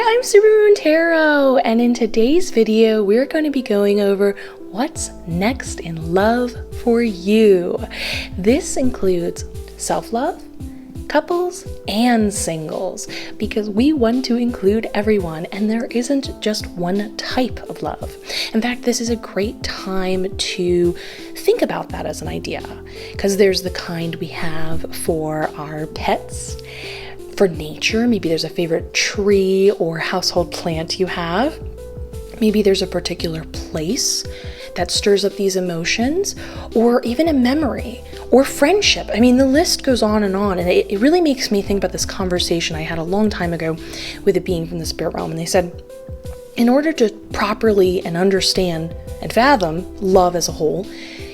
I'm Supermoon Tarot, and in today's video, we're going to be going over what's next in love for you. This includes self-love, couples, and singles, because we want to include everyone, and there isn't just one type of love. In fact, this is a great time to think about that as an idea, because there's the kind we have for our pets. For nature, maybe there's a favorite tree or household plant you have. Maybe there's a particular place that stirs up these emotions, or even a memory or friendship. I mean, the list goes on, and it really makes me think about this conversation I had a long time ago with a being from the spirit realm. And they said, in order to properly and understand and fathom love as a whole,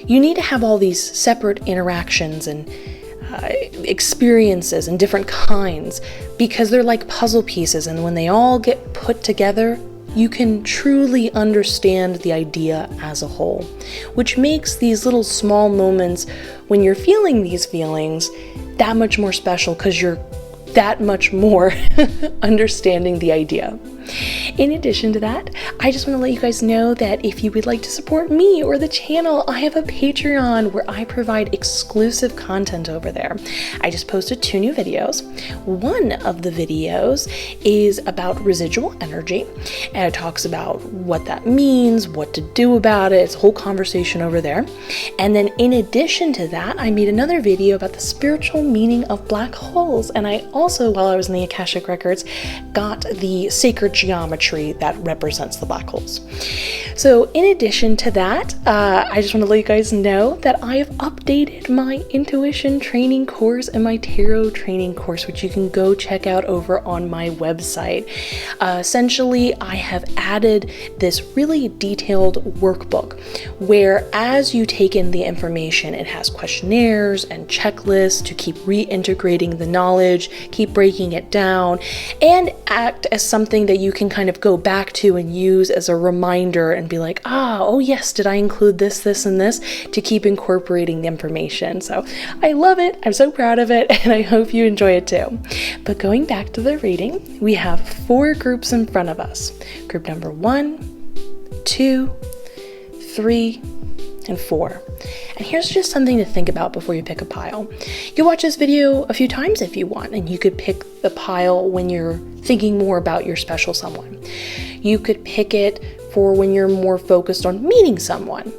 you need to have all these separate interactions and experiences and different kinds, because they're like puzzle pieces, and when they all get put together, you can truly understand the idea as a whole, which makes these little small moments when you're feeling these feelings that much more special, because you're that much more understanding the idea. In addition to that, I just want to let you guys know that if you would like to support me or the channel, I have a Patreon where I provide exclusive content over there. I just posted 2 new videos. One of the videos is about residual energy, and it talks about what that means, what to do about it. It's a whole conversation over there. And then in addition to that, I made another video about the spiritual meaning of black holes. And I also, while I was in the Akashic Records, got the sacred geometry that represents the black holes. So in addition to that, I just want to let you guys know that I have updated my intuition training course and my tarot training course, which you can go check out over on my website. Essentially, I have added this really detailed workbook where, as you take in the information, it has questionnaires and checklists to keep reintegrating the knowledge, keep breaking it down, and act as something that you can kind of go back to and use as a reminder and be like, oh yes, did I include this, and this, to keep incorporating the information. So I love it. I'm so proud of it, and I hope you enjoy it too. But going back to the reading, we have 4 groups in front of us. Group number 1, 2, 3, and 4. And here's just something to think about before you pick a pile. You can watch this video a few times if you want, and you could pick the pile when you're thinking more about your special someone. You could pick it for when you're more focused on meeting someone.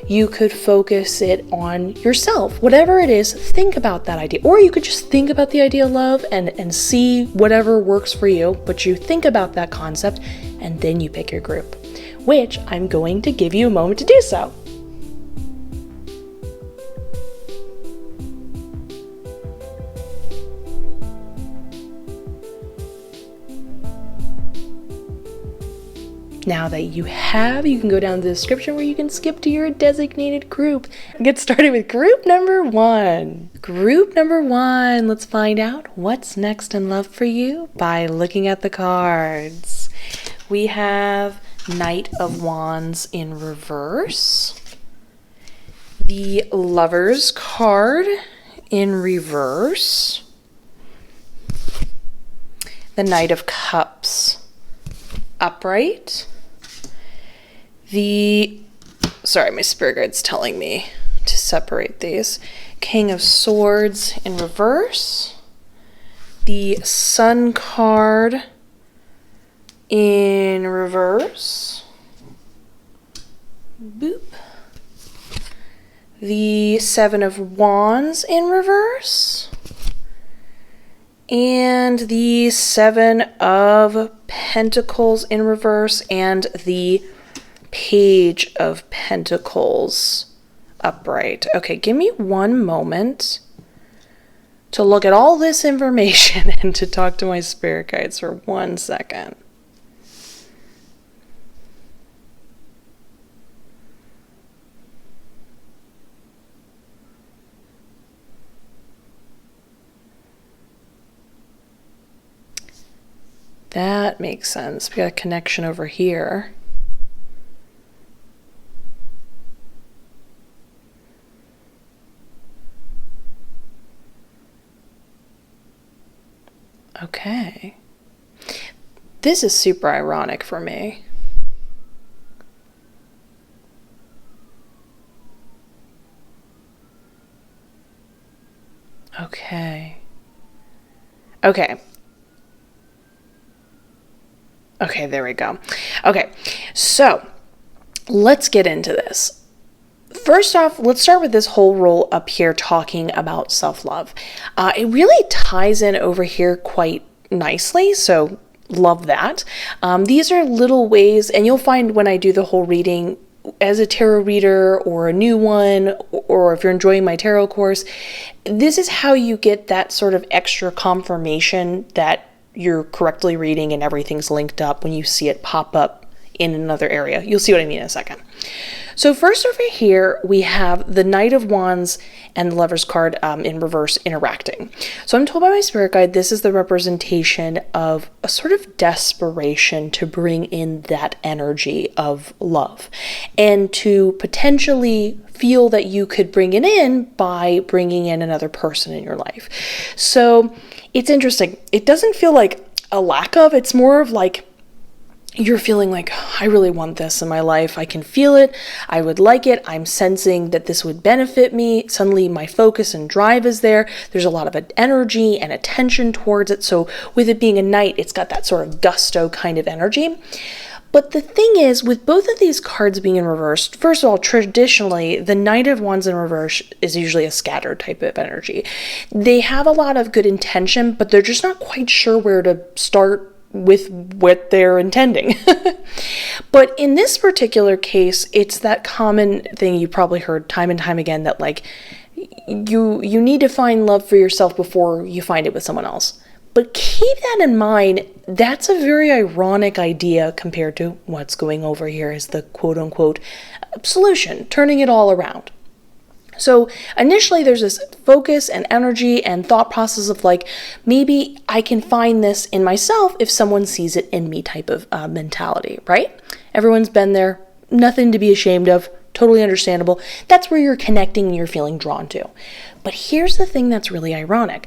You could focus it on yourself. Whatever it is, think about that idea. Or you could just think about the idea of love and see whatever works for you, but you think about that concept and then you pick your group, which I'm going to give you a moment to do so. Now that you have, you can go down to the description where you can skip to your designated group and get started with group number 1. Group number 1, let's find out what's next in love for you by looking at the cards. We have Knight of Wands in reverse, the Lovers card in reverse, the Knight of Cups upright, my spirit guide's telling me to separate these. King of Swords in reverse, the Sun card in reverse, boop, the 7 of Wands in reverse, and the 7 of Pentacles in reverse, and the Page of Pentacles upright. Okay, give me one moment to look at all this information and to talk to my spirit guides for 1 second. That makes sense. We got a connection over here. Okay. This is super ironic for me. Okay. Okay, there we go. Okay, so let's get into this. First off, let's start with this whole roll up here talking about self-love. It really ties in over here quite nicely, so love that. These are little ways, and you'll find when I do the whole reading as a tarot reader or a new one, or if you're enjoying my tarot course, this is how you get that sort of extra confirmation that you're correctly reading and everything's linked up when you see it pop up in another area. You'll see what I mean in a second. So first over here, we have the Knight of Wands and the Lover's card in reverse interacting. So I'm told by my spirit guide, this is the representation of a sort of desperation to bring in that energy of love and to potentially feel that you could bring it in by bringing in another person in your life. So it's interesting. It doesn't feel like a lack of, it's more of like, you're feeling like, I really want this in my life. I can feel it. I would like it. I'm sensing that this would benefit me. Suddenly my focus and drive is there. There's a lot of energy and attention towards it. So with it being a knight, it's got that sort of gusto kind of energy. But the thing is, with both of these cards being in reverse, first of all, traditionally, the Knight of Wands in reverse is usually a scattered type of energy. They have a lot of good intention, but they're just not quite sure where to start with what they're intending. But in this particular case, it's that common thing you probably heard time and time again that like you need to find love for yourself before you find it with someone else. But keep that in mind. That's a very ironic idea compared to what's going over here as the quote unquote solution, turning it all around. So initially there's this focus and energy and thought process of like, maybe I can find this in myself if someone sees it in me type of mentality, right? Everyone's been there, nothing to be ashamed of, totally understandable. That's where you're connecting and you're feeling drawn to. But here's the thing that's really ironic.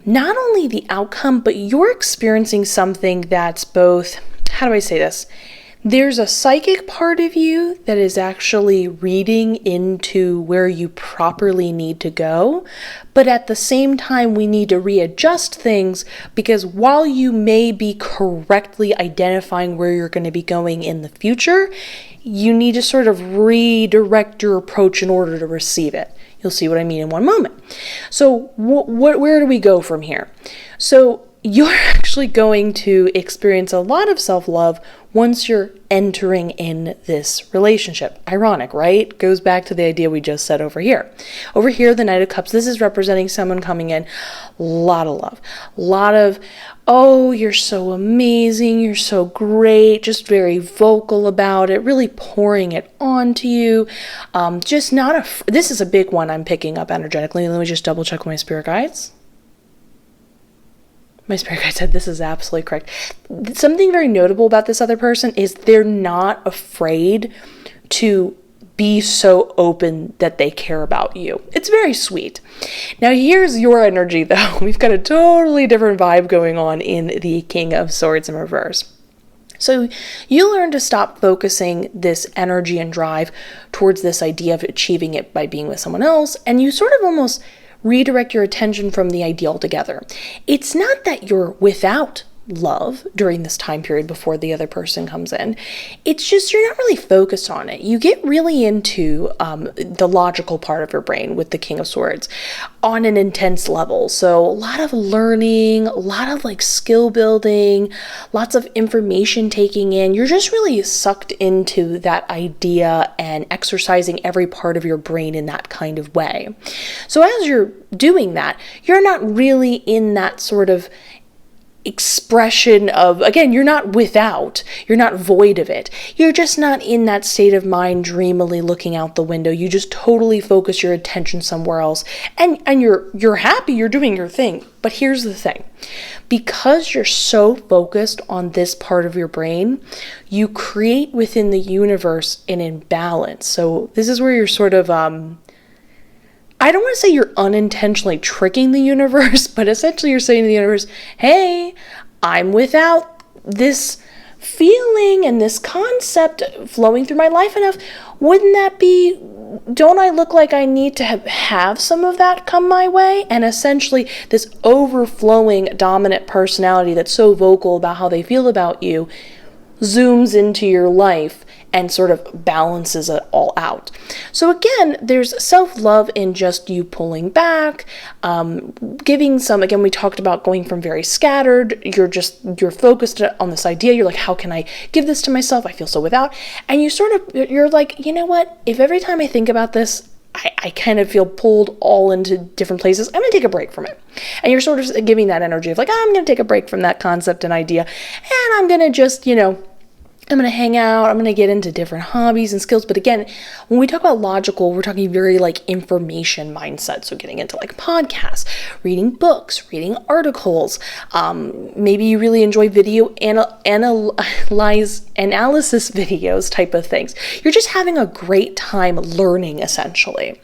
Not only the outcome, but you're experiencing something that's both, how do I say this? There's a psychic part of you that is actually reading into where you properly need to go, but at the same time, we need to readjust things because while you may be correctly identifying where you're going to be going in the future, you need to sort of redirect your approach in order to receive it. You'll see what I mean in one moment. So where do we go from here? So you're actually going to experience a lot of self-love once you're entering in this relationship. Ironic, right? Goes back to the idea we just said over here. Over here, the Knight of Cups, this is representing someone coming in, a lot of love, a lot of, oh, you're so amazing, you're so great, just very vocal about it, really pouring it onto you. Just not this is a big one I'm picking up energetically. Let me just double check with my spirit guides. My spirit guide said this is absolutely correct. Something very notable about this other person is they're not afraid to be so open that they care about you. It's very sweet. Now here's your energy though. We've got a totally different vibe going on in the King of Swords in reverse. So you learn to stop focusing this energy and drive towards this idea of achieving it by being with someone else, and you sort of almost redirect your attention from the idea altogether. It's not that you're without love during this time period before the other person comes in. It's just you're not really focused on it. You get really into the logical part of your brain with the King of Swords on an intense level. So a lot of learning, a lot of like skill building, lots of information taking in. You're just really sucked into that idea and exercising every part of your brain in that kind of way. So as you're doing that, you're not really in that sort of expression of, again, you're not without, you're not void of it. You're just not in that state of mind dreamily looking out the window. You just totally focus your attention somewhere else. And you're happy, you're doing your thing. But here's the thing. Because you're so focused on this part of your brain, you create within the universe an imbalance. So this is where you're sort of I don't want to say you're unintentionally tricking the universe, but essentially you're saying to the universe, hey, I'm without this feeling and this concept flowing through my life enough, wouldn't that be, don't I look like I need to have some of that come my way? And essentially this overflowing dominant personality that's so vocal about how they feel about you zooms into your life and sort of balances it all out. So again, there's self-love in just you pulling back, giving some, again, we talked about going from very scattered, you're focused on this idea, you're like, how can I give this to myself? I feel so without. And you're like, you know what? If every time I think about this, I kind of feel pulled all into different places, I'm going to take a break from it. And you're sort of giving that energy of like, I'm going to take a break from that concept and idea, and I'm going to just, I'm going to hang out, I'm going to get into different hobbies and skills. But again, when we talk about logical, we're talking very like information mindset. So getting into like podcasts, reading books, reading articles. Maybe you really enjoy video analysis videos type of things. You're just having a great time learning essentially.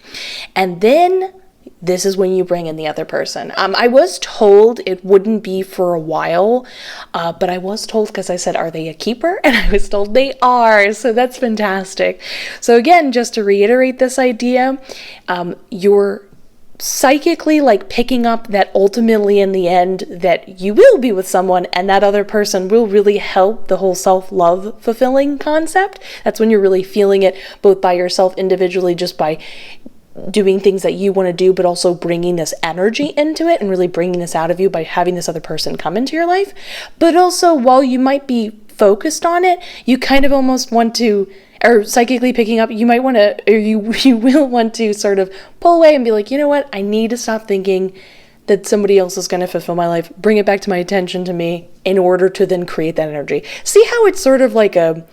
And then this is when you bring in the other person. I was told it wouldn't be for a while, but I was told, because I said, are they a keeper? And I was told they are, so that's fantastic. So again, just to reiterate this idea, you're psychically like picking up that ultimately in the end that you will be with someone and that other person will really help the whole self-love fulfilling concept. That's when you're really feeling it both by yourself individually, just by doing things that you want to do, but also bringing this energy into it and really bringing this out of you by having this other person come into your life. But also, while you might be focused on it, you kind of almost want to, or psychically picking up, you might want to, or you will want to sort of pull away and be like, you know what, I need to stop thinking that somebody else is going to fulfill my life, bring it back to my attention to me in order to then create that energy. See how it's sort of like a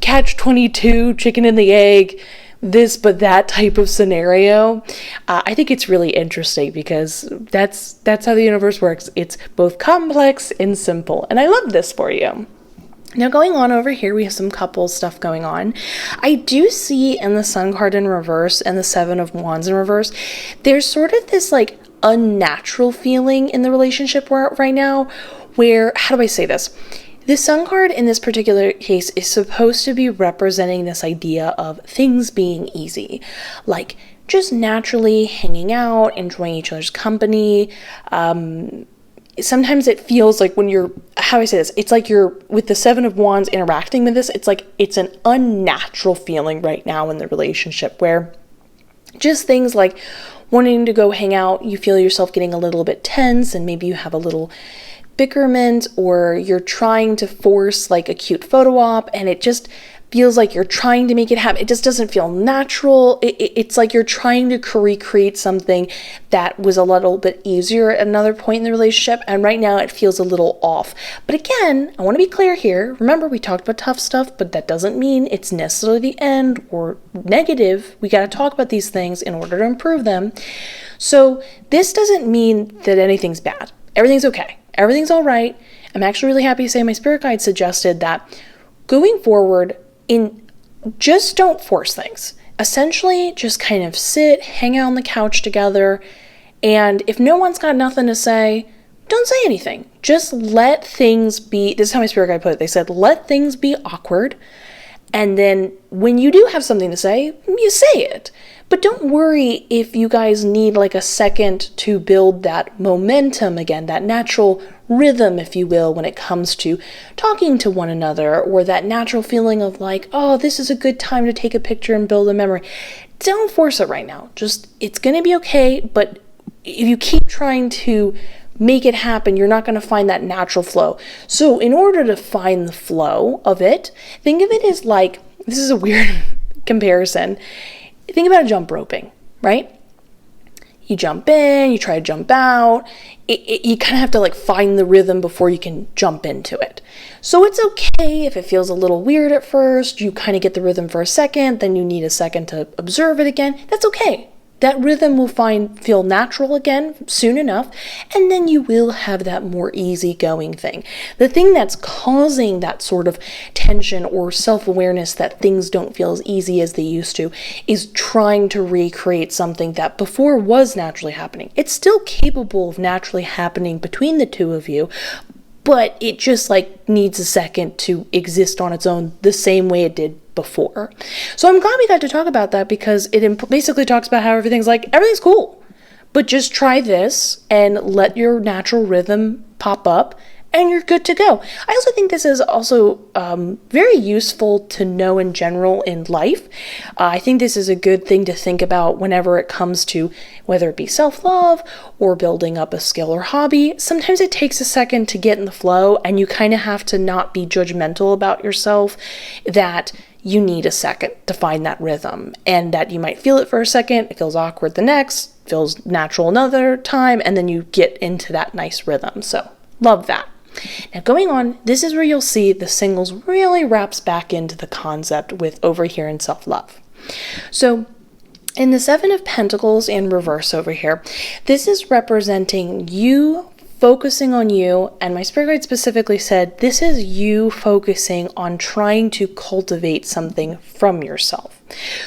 catch-22, chicken and the egg, this but that type of scenario. I think it's really interesting because that's how the universe works. It's both complex and simple, and I love this for you. Now going on over here, we have some couple stuff going on. I do see in the Sun card in reverse and the Seven of Wands in reverse, there's sort of this like unnatural feeling in the relationship we're at right now where, how do I say this? The Sun card in this particular case is supposed to be representing this idea of things being easy, like just naturally hanging out, enjoying each other's company. Sometimes it feels like when you're, how do I say this? It's like you're with the Seven of Wands interacting with this. It's like it's an unnatural feeling right now in the relationship where just things like wanting to go hang out, you feel yourself getting a little bit tense and maybe you have a little bickerment, or you're trying to force like a cute photo op and it just feels like you're trying to make it happen. It just doesn't feel natural. It's like you're trying to recreate something that was a little bit easier at another point in the relationship, and right now it feels a little off. But again, I want to be clear here. Remember, we talked about tough stuff, but that doesn't mean it's necessarily the end or negative. We got to talk about these things in order to improve them. So this doesn't mean that anything's bad. Everything's okay. Everything's all right. I'm actually really happy to say my spirit guide suggested that going forward, just don't force things. Essentially, just kind of sit, hang out on the couch together, and if no one's got nothing to say, don't say anything. Just let things be. This is how my spirit guide put it. They said, let things be awkward, and then when you do have something to say, you say it. But don't worry if you guys need like a second to build that momentum again, that natural rhythm, if you will, when it comes to talking to one another, or that natural feeling of like, oh, this is a good time to take a picture and build a memory. Don't force it right now. Just, it's going to be okay, but if you keep trying to make it happen, you're not going to find that natural flow. So in order to find the flow of it, think of it as like, this is a weird comparison. Think about jump roping, right? You jump in, you try to jump out. You kind of have to like find the rhythm before you can jump into it. So it's okay if it feels a little weird at first. You kind of get the rhythm for a second, then you need a second to observe it again. That's okay. That rhythm will feel natural again soon enough, and then you will have that more easygoing thing. The thing that's causing that sort of tension or self-awareness that things don't feel as easy as they used to is trying to recreate something that before was naturally happening. It's still capable of naturally happening between the two of you, but it just like needs a second to exist on its own the same way it did before. So I'm glad we got to talk about that, because it basically talks about how everything's cool, but just try this and let your natural rhythm pop up and you're good to go. I also think this is also very useful to know in general in life. I think this is a good thing to think about whenever it comes to whether it be self-love or building up a skill or hobby. Sometimes it takes a second to get in the flow, and you kind of have to not be judgmental about yourself, that you need a second to find that rhythm, and that you might feel it for a second, it feels awkward the next, feels natural another time, and then you get into that nice rhythm. So love that. Now going on, this is where you'll see the singles really wraps back into the concept with over here in self-love. So in the Seven of Pentacles in reverse over here, this is representing you focusing on you, and my spirit guide specifically said this is you focusing on trying to cultivate something from yourself.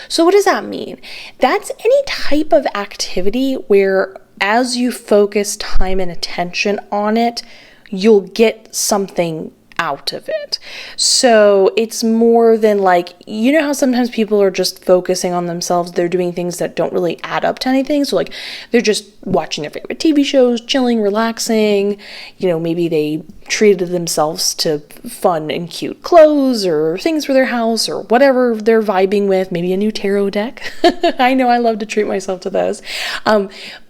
So what does that mean? That's any type of activity where as you focus time and attention on it, you'll get something out of it. So it's more than like, you know how sometimes people are just focusing on themselves, they're doing things that don't really add up to anything. So like they're just watching their favorite TV shows, chilling, relaxing, maybe they treated themselves to fun and cute clothes or things for their house or whatever they're vibing with, maybe a new tarot deck. I know I love to treat myself to those.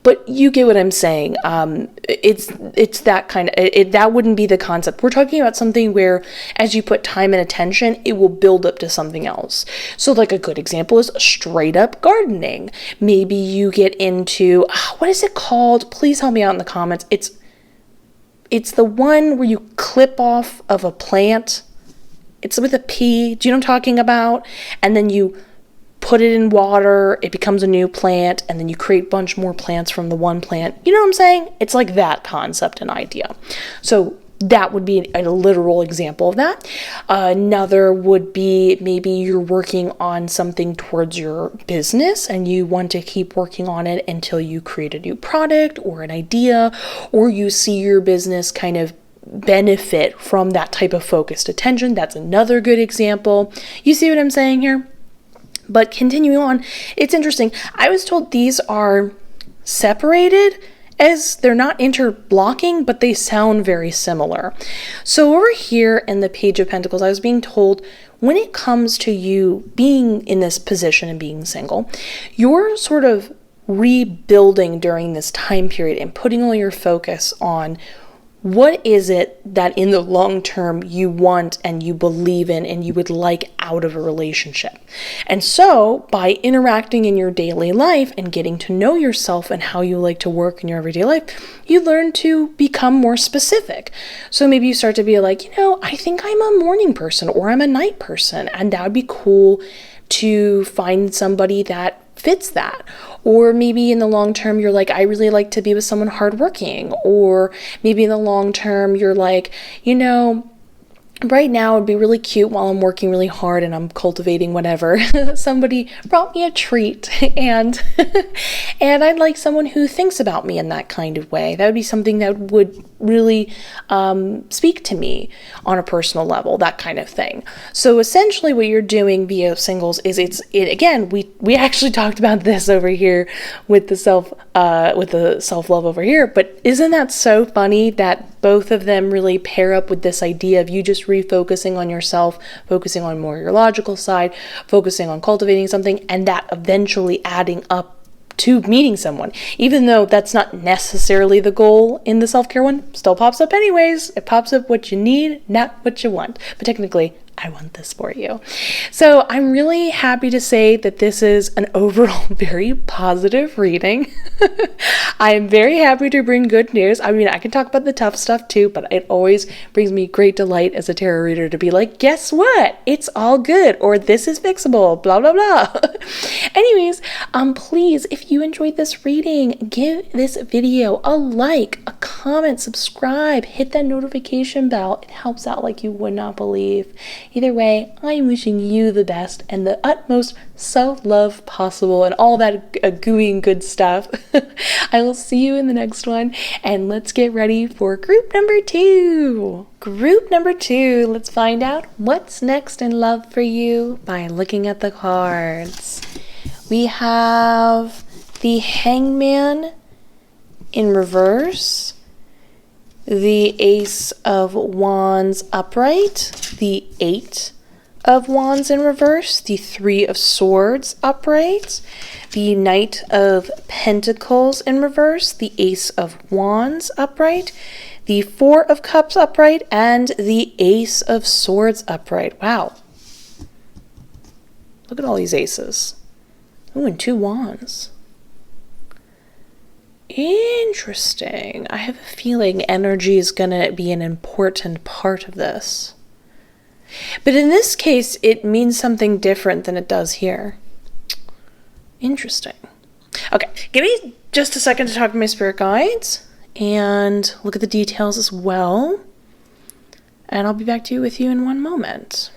But you get what I'm saying. It's that kind of, that wouldn't be the concept. We're talking about something where as you put time and attention, it will build up to something else. So like a good example is straight up gardening. Maybe you get into, what is it called? Please help me out in the comments. It's the one where you clip off of a plant. It's with a P. Do you know what I'm talking about? And then you put it in water, it becomes a new plant, and then you create a bunch more plants from the one plant. You know what I'm saying? It's like that concept and idea. So that would be a literal example of that. Another would be maybe you're working on something towards your business and you want to keep working on it until you create a new product or an idea, or you see your business kind of benefit from that type of focused attention. That's another good example. You see what I'm saying here? But continuing on, it's interesting. I was told these are separated, as they're not interblocking, but they sound very similar. So over here in the Page of Pentacles, I was being told when it comes to you being in this position and being single, you're sort of rebuilding during this time period and putting all your focus on what is it that in the long term you want and you believe in and you would like out of a relationship. And so by interacting in your daily life and getting to know yourself and how you like to work in your everyday life, you learn to become more specific. So maybe you start to be like, I think I'm a morning person or I'm a night person, and that would be cool to find somebody that fits that. Or maybe in the long term, you're like, I really like to be with someone hardworking. Or maybe in the long term, you're like, right now it'd be really cute while I'm working really hard and I'm cultivating whatever. Somebody brought me a treat and I'd like someone who thinks about me in that kind of way. That would be something that would really speak to me on a personal level, that kind of thing. So essentially what you're doing via singles is again, we actually talked about this over here with the self-love over here, but isn't that so funny that both of them really pair up with this idea of you just refocusing on yourself, focusing on more your logical side, focusing on cultivating something, and that eventually adding up to meeting someone. Even though that's not necessarily the goal in the self-care one, still pops up anyways. It pops up what you need, not what you want. But technically, I want this for you. So I'm really happy to say that this is an overall very positive reading. I am very happy to bring good news. I mean, I can talk about the tough stuff too, but it always brings me great delight as a tarot reader to be like, guess what? It's all good, or this is fixable, blah, blah, blah. Anyways, please, if you enjoyed this reading, give this video a like, a comment, subscribe, hit that notification bell. It helps out like you would not believe. Either way, I'm wishing you the best and the utmost self-love possible and all that gooey and good stuff. I will see you in the next one, and let's get ready for group number 2. Group number 2, let's find out what's next in love for you by looking at the cards. We have the Hangman in reverse, the Ace of Wands upright, the 8 of Wands in reverse, the 3 of Swords upright, the Knight of Pentacles in reverse, the Ace of Wands upright, the 4 of Cups upright, and the Ace of Swords upright. Wow. Look at all these aces. Ooh, and 2 wands. Interesting. I have a feeling energy is going to be an important part of this. But in this case, it means something different than it does here. Interesting. Okay, give me just a second to talk to my spirit guides and look at the details as well. And I'll be back to you with you in one moment.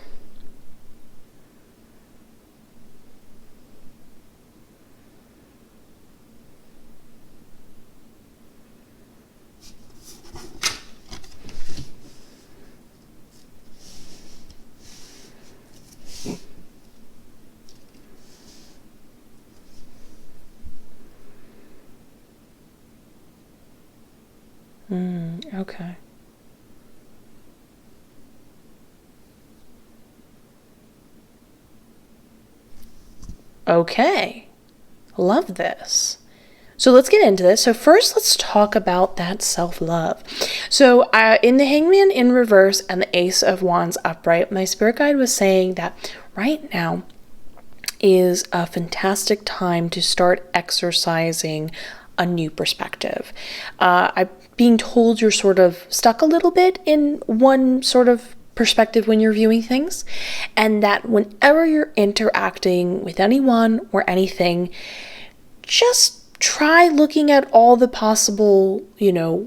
Okay. Okay. Love this. So let's get into this. So first, let's talk about that self-love. So in the Hangman in reverse and the Ace of Wands upright, my spirit guide was saying that right now is a fantastic time to start exercising a new perspective. I'm being told you're sort of stuck a little bit in one sort of perspective when you're viewing things, and that whenever you're interacting with anyone or anything, just try looking at all the possible,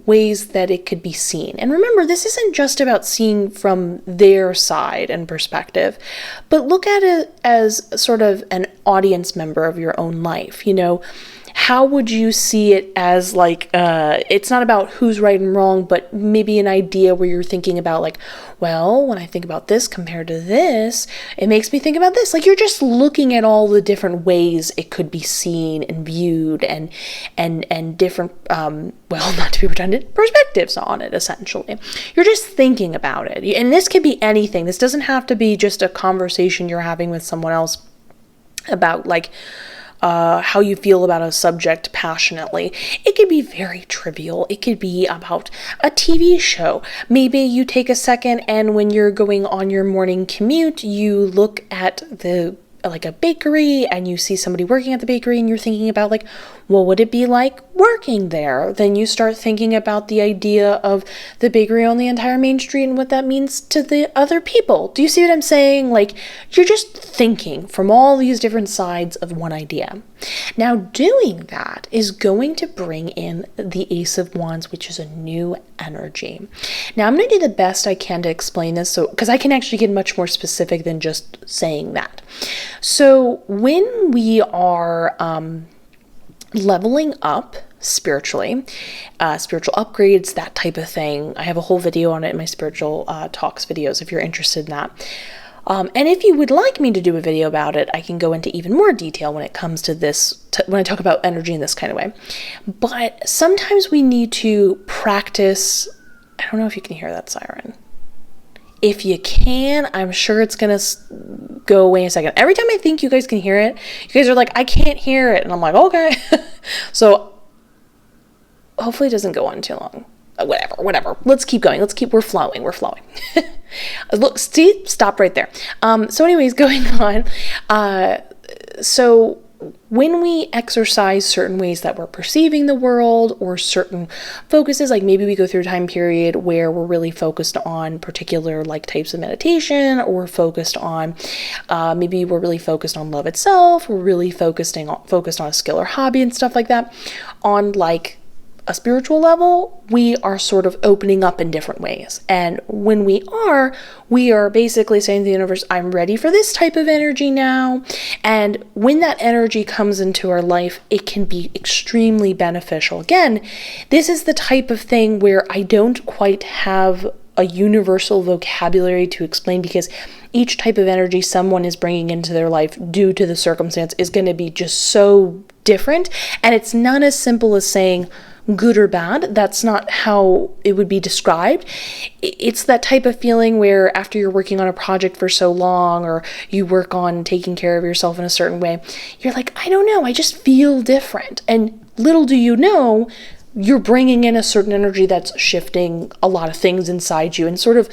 ways that it could be seen. And remember, this isn't just about seeing from their side and perspective, but look at it as sort of an audience member of your own life. How would you see it as it's not about who's right and wrong, but maybe an idea where you're thinking about when I think about this compared to this, it makes me think about this. You're just looking at all the different ways it could be seen and viewed and different, not to be redundant, perspectives on it, essentially. You're just thinking about it. And this could be anything. This doesn't have to be just a conversation you're having with someone else about how you feel about a subject passionately. It could be very trivial. It could be about a TV show. Maybe you take a second and when you're going on your morning commute, you look at a bakery and you see somebody working at the bakery and you're thinking about what would it be like working there? Then you start thinking about the idea of the bakery on the entire main street and what that means to the other people. Do you see what I'm saying? You're just thinking from all these different sides of one idea. Now, doing that is going to bring in the Ace of Wands, which is a new energy. Now, I'm going to do the best I can to explain this, because I can actually get much more specific than just saying that. So when we are leveling up spiritually, spiritual upgrades, that type of thing, I have a whole video on it in my spiritual talks videos if you're interested in that. And if you would like me to do a video about it, I can go into even more detail when it comes to this, when I talk about energy in this kind of way. But sometimes we need to practice. I don't know if you can hear that siren. If you can, I'm sure it's going to go away in a second. Every time I think you guys can hear it, you guys are like, I can't hear it. And I'm like, okay. So hopefully it doesn't go on too long. Whatever. Let's keep going. We're flowing. Look, see, stop right there. So anyways, going on. So when we exercise certain ways that we're perceiving the world or certain focuses, maybe we go through a time period where we're really focused on particular types of meditation, or focused on, maybe we're really focused on love itself. We're really focused on a skill or hobby and stuff like that, on a spiritual level, we are sort of opening up in different ways. And when we are basically saying to the universe, I'm ready for this type of energy now. And when that energy comes into our life, it can be extremely beneficial. Again, this is the type of thing where I don't quite have a universal vocabulary to explain, because each type of energy someone is bringing into their life due to the circumstance is going to be just so different. And it's not as simple as saying good or bad. That's not how it would be described. It's that type of feeling where after you're working on a project for so long, or you work on taking care of yourself in a certain way, you're like, I don't know, I just feel different. And little do you know, you're bringing in a certain energy that's shifting a lot of things inside you, and sort of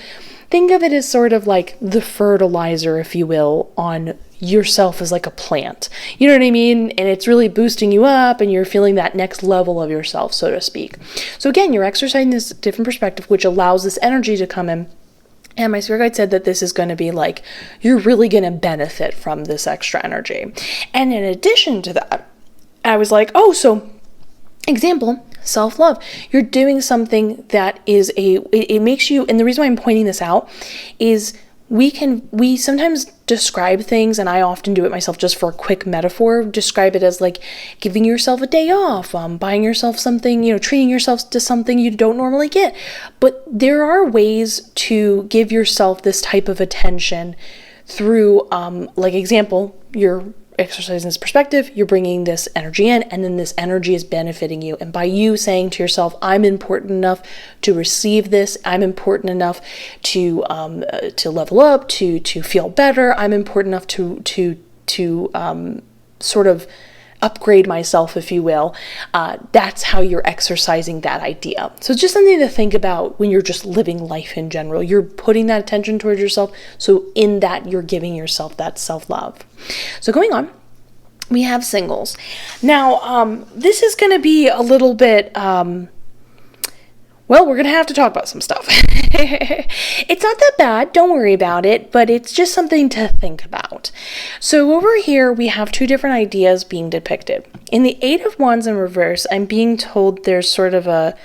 think of it as sort of like the fertilizer, if you will, on yourself as like a plant. You know what I mean? And it's really boosting you up, and you're feeling that next level of yourself, so to speak. So again, you're exercising this different perspective, which allows this energy to come in. And my spirit guide said that this is going to be like, you're really going to benefit from this extra energy. And in addition to that, I was like, oh, so example, self-love. You're doing something that is it makes you, and the reason why I'm pointing this out is we sometimes describe things, and I often do it myself just for a quick metaphor, describe it as like giving yourself a day off, buying yourself something, treating yourself to something you don't normally get. But there are ways to give yourself this type of attention through, like example, you're exercising this perspective, you're bringing this energy in, and then this energy is benefiting you. And by you saying to yourself, I'm important enough to receive this, I'm important enough to level up, to feel better, I'm important enough to sort of upgrade myself, if you will. That's how you're exercising that idea. So it's just something to think about when you're just living life in general. You're putting that attention towards yourself. So in that, you're giving yourself that self-love. So going on, we have singles. Now, this is going to be a little bit, well, we're going to have to talk about some stuff. It's not that bad, don't worry about it, but it's just something to think about. So over here, we have two different ideas being depicted. In the Eight of Wands in reverse, I'm being told there's sort of a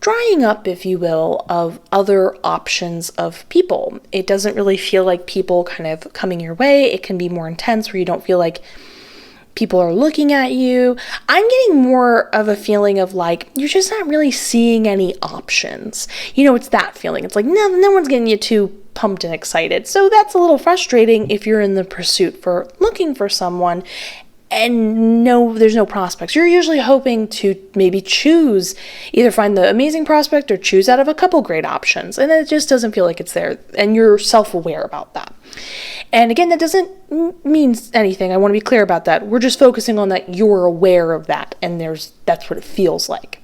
drying up, if you will, of other options of people. It doesn't really feel like people kind of coming your way. It can be more intense where you don't feel like people are looking at you. I'm getting more of a feeling of like, you're just not really seeing any options. It's that feeling. It's like, no one's getting you too pumped and excited. So that's a little frustrating if you're in the pursuit for looking for someone and there's no prospects. You're usually hoping to maybe choose, either find the amazing prospect or choose out of a couple great options. And it just doesn't feel like it's there. And you're self-aware about that. And again, that doesn't mean anything. I want to be clear about that. We're just focusing on that you're aware of that, and that's what it feels like.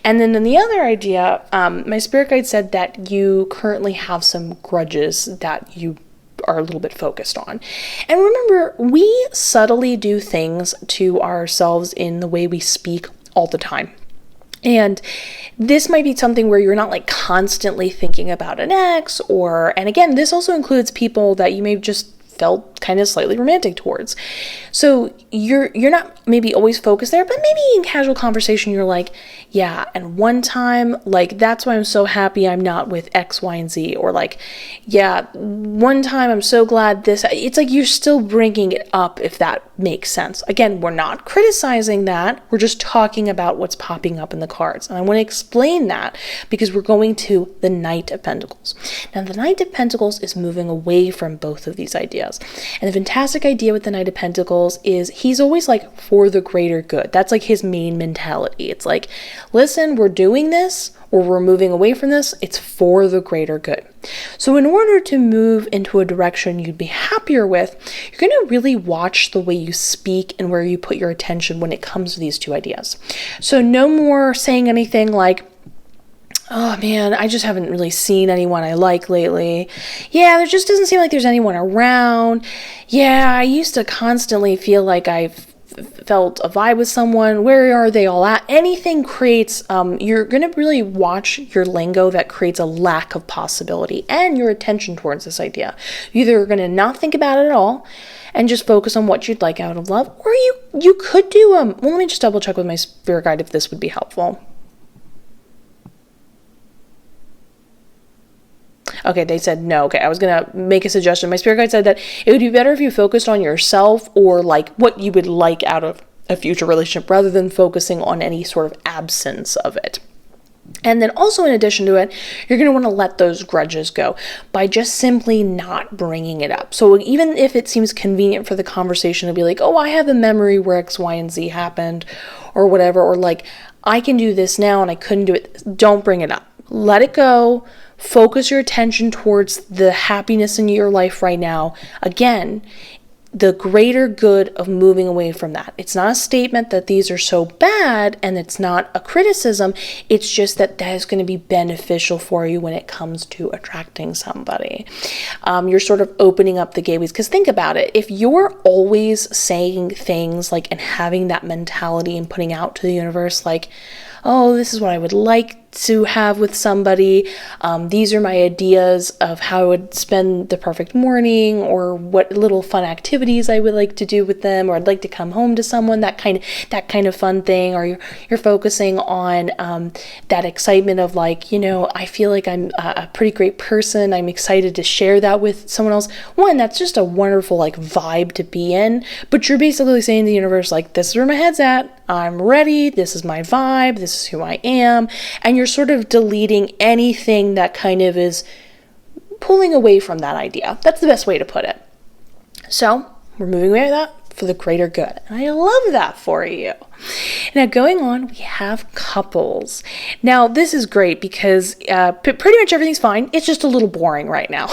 And then in the other idea, my spirit guide said that you currently have some grudges that you are a little bit focused on. And remember, we subtly do things to ourselves in the way we speak all the time. And this might be something where you're not like constantly thinking about an ex, and again, this also includes people that you may have just felt kind of slightly romantic towards. So you're not maybe always focused there, but maybe in casual conversation, you're like, yeah, and one time, like, that's why I'm so happy I'm not with X, Y, and Z, or like, yeah, one time I'm so glad this, it's like you're still bringing it up, if that makes sense. Again, we're not criticizing that. We're just talking about what's popping up in the cards. And I want to explain that because we're going to the Knight of Pentacles. Now, the Knight of Pentacles is moving away from both of these ideas. And the fantastic idea with the Knight of Pentacles is he's always like for the greater good. That's like his main mentality. It's like, listen, we're doing this, or we're moving away from this. It's for the greater good. So in order to move into a direction you'd be happier with, you're going to really watch the way you speak and where you put your attention when it comes to these two ideas. So no more saying anything like, oh man, I just haven't really seen anyone I like lately. Yeah, there just doesn't seem like there's anyone around. Yeah, I used to constantly feel like I've felt a vibe with someone. Where are they all at? Anything creates, you're going to really watch your lingo that creates a lack of possibility and your attention towards this idea. You're either going to not think about it at all and just focus on what you'd like out of love, or you could do, well, let me just double check with my spirit guide if this would be helpful. Okay, they said no. Okay, I was gonna make a suggestion. My spirit guide said that it would be better if you focused on yourself or like what you would like out of a future relationship rather than focusing on any sort of absence of it. And then also in addition to it, you're going to want to let those grudges go by just simply not bringing it up. So even if it seems convenient for the conversation to be like, oh, I have a memory where X, Y, and Z happened or whatever, or like, I can do this now and I couldn't do it. Don't bring it up. Let it go. Focus your attention towards the happiness in your life right now. Again, the greater good of moving away from that. It's not a statement that these are so bad and it's not a criticism. It's just that is going to be beneficial for you when it comes to attracting somebody. You're sort of opening up the gateways. Because think about it. If you're always saying things like and having that mentality and putting out to the universe like, oh, this is what I would like to have with somebody. These are my ideas of how I would spend the perfect morning or what little fun activities I would like to do with them, or I'd like to come home to someone, that kind of fun thing. Or you're focusing on that excitement of like, I feel like I'm a pretty great person. I'm excited to share that with someone else. One, that's just a wonderful like vibe to be in, but you're basically saying to the universe, like, this is where my head's at. I'm ready. This is my vibe. This is who I am. And you're sort of deleting anything that kind of is pulling away from that idea. That's the best way to put it. So we're moving away with that for the greater good. And I love that for you. Now going on, we have couples. Now this is great because pretty much everything's fine. It's just a little boring right now,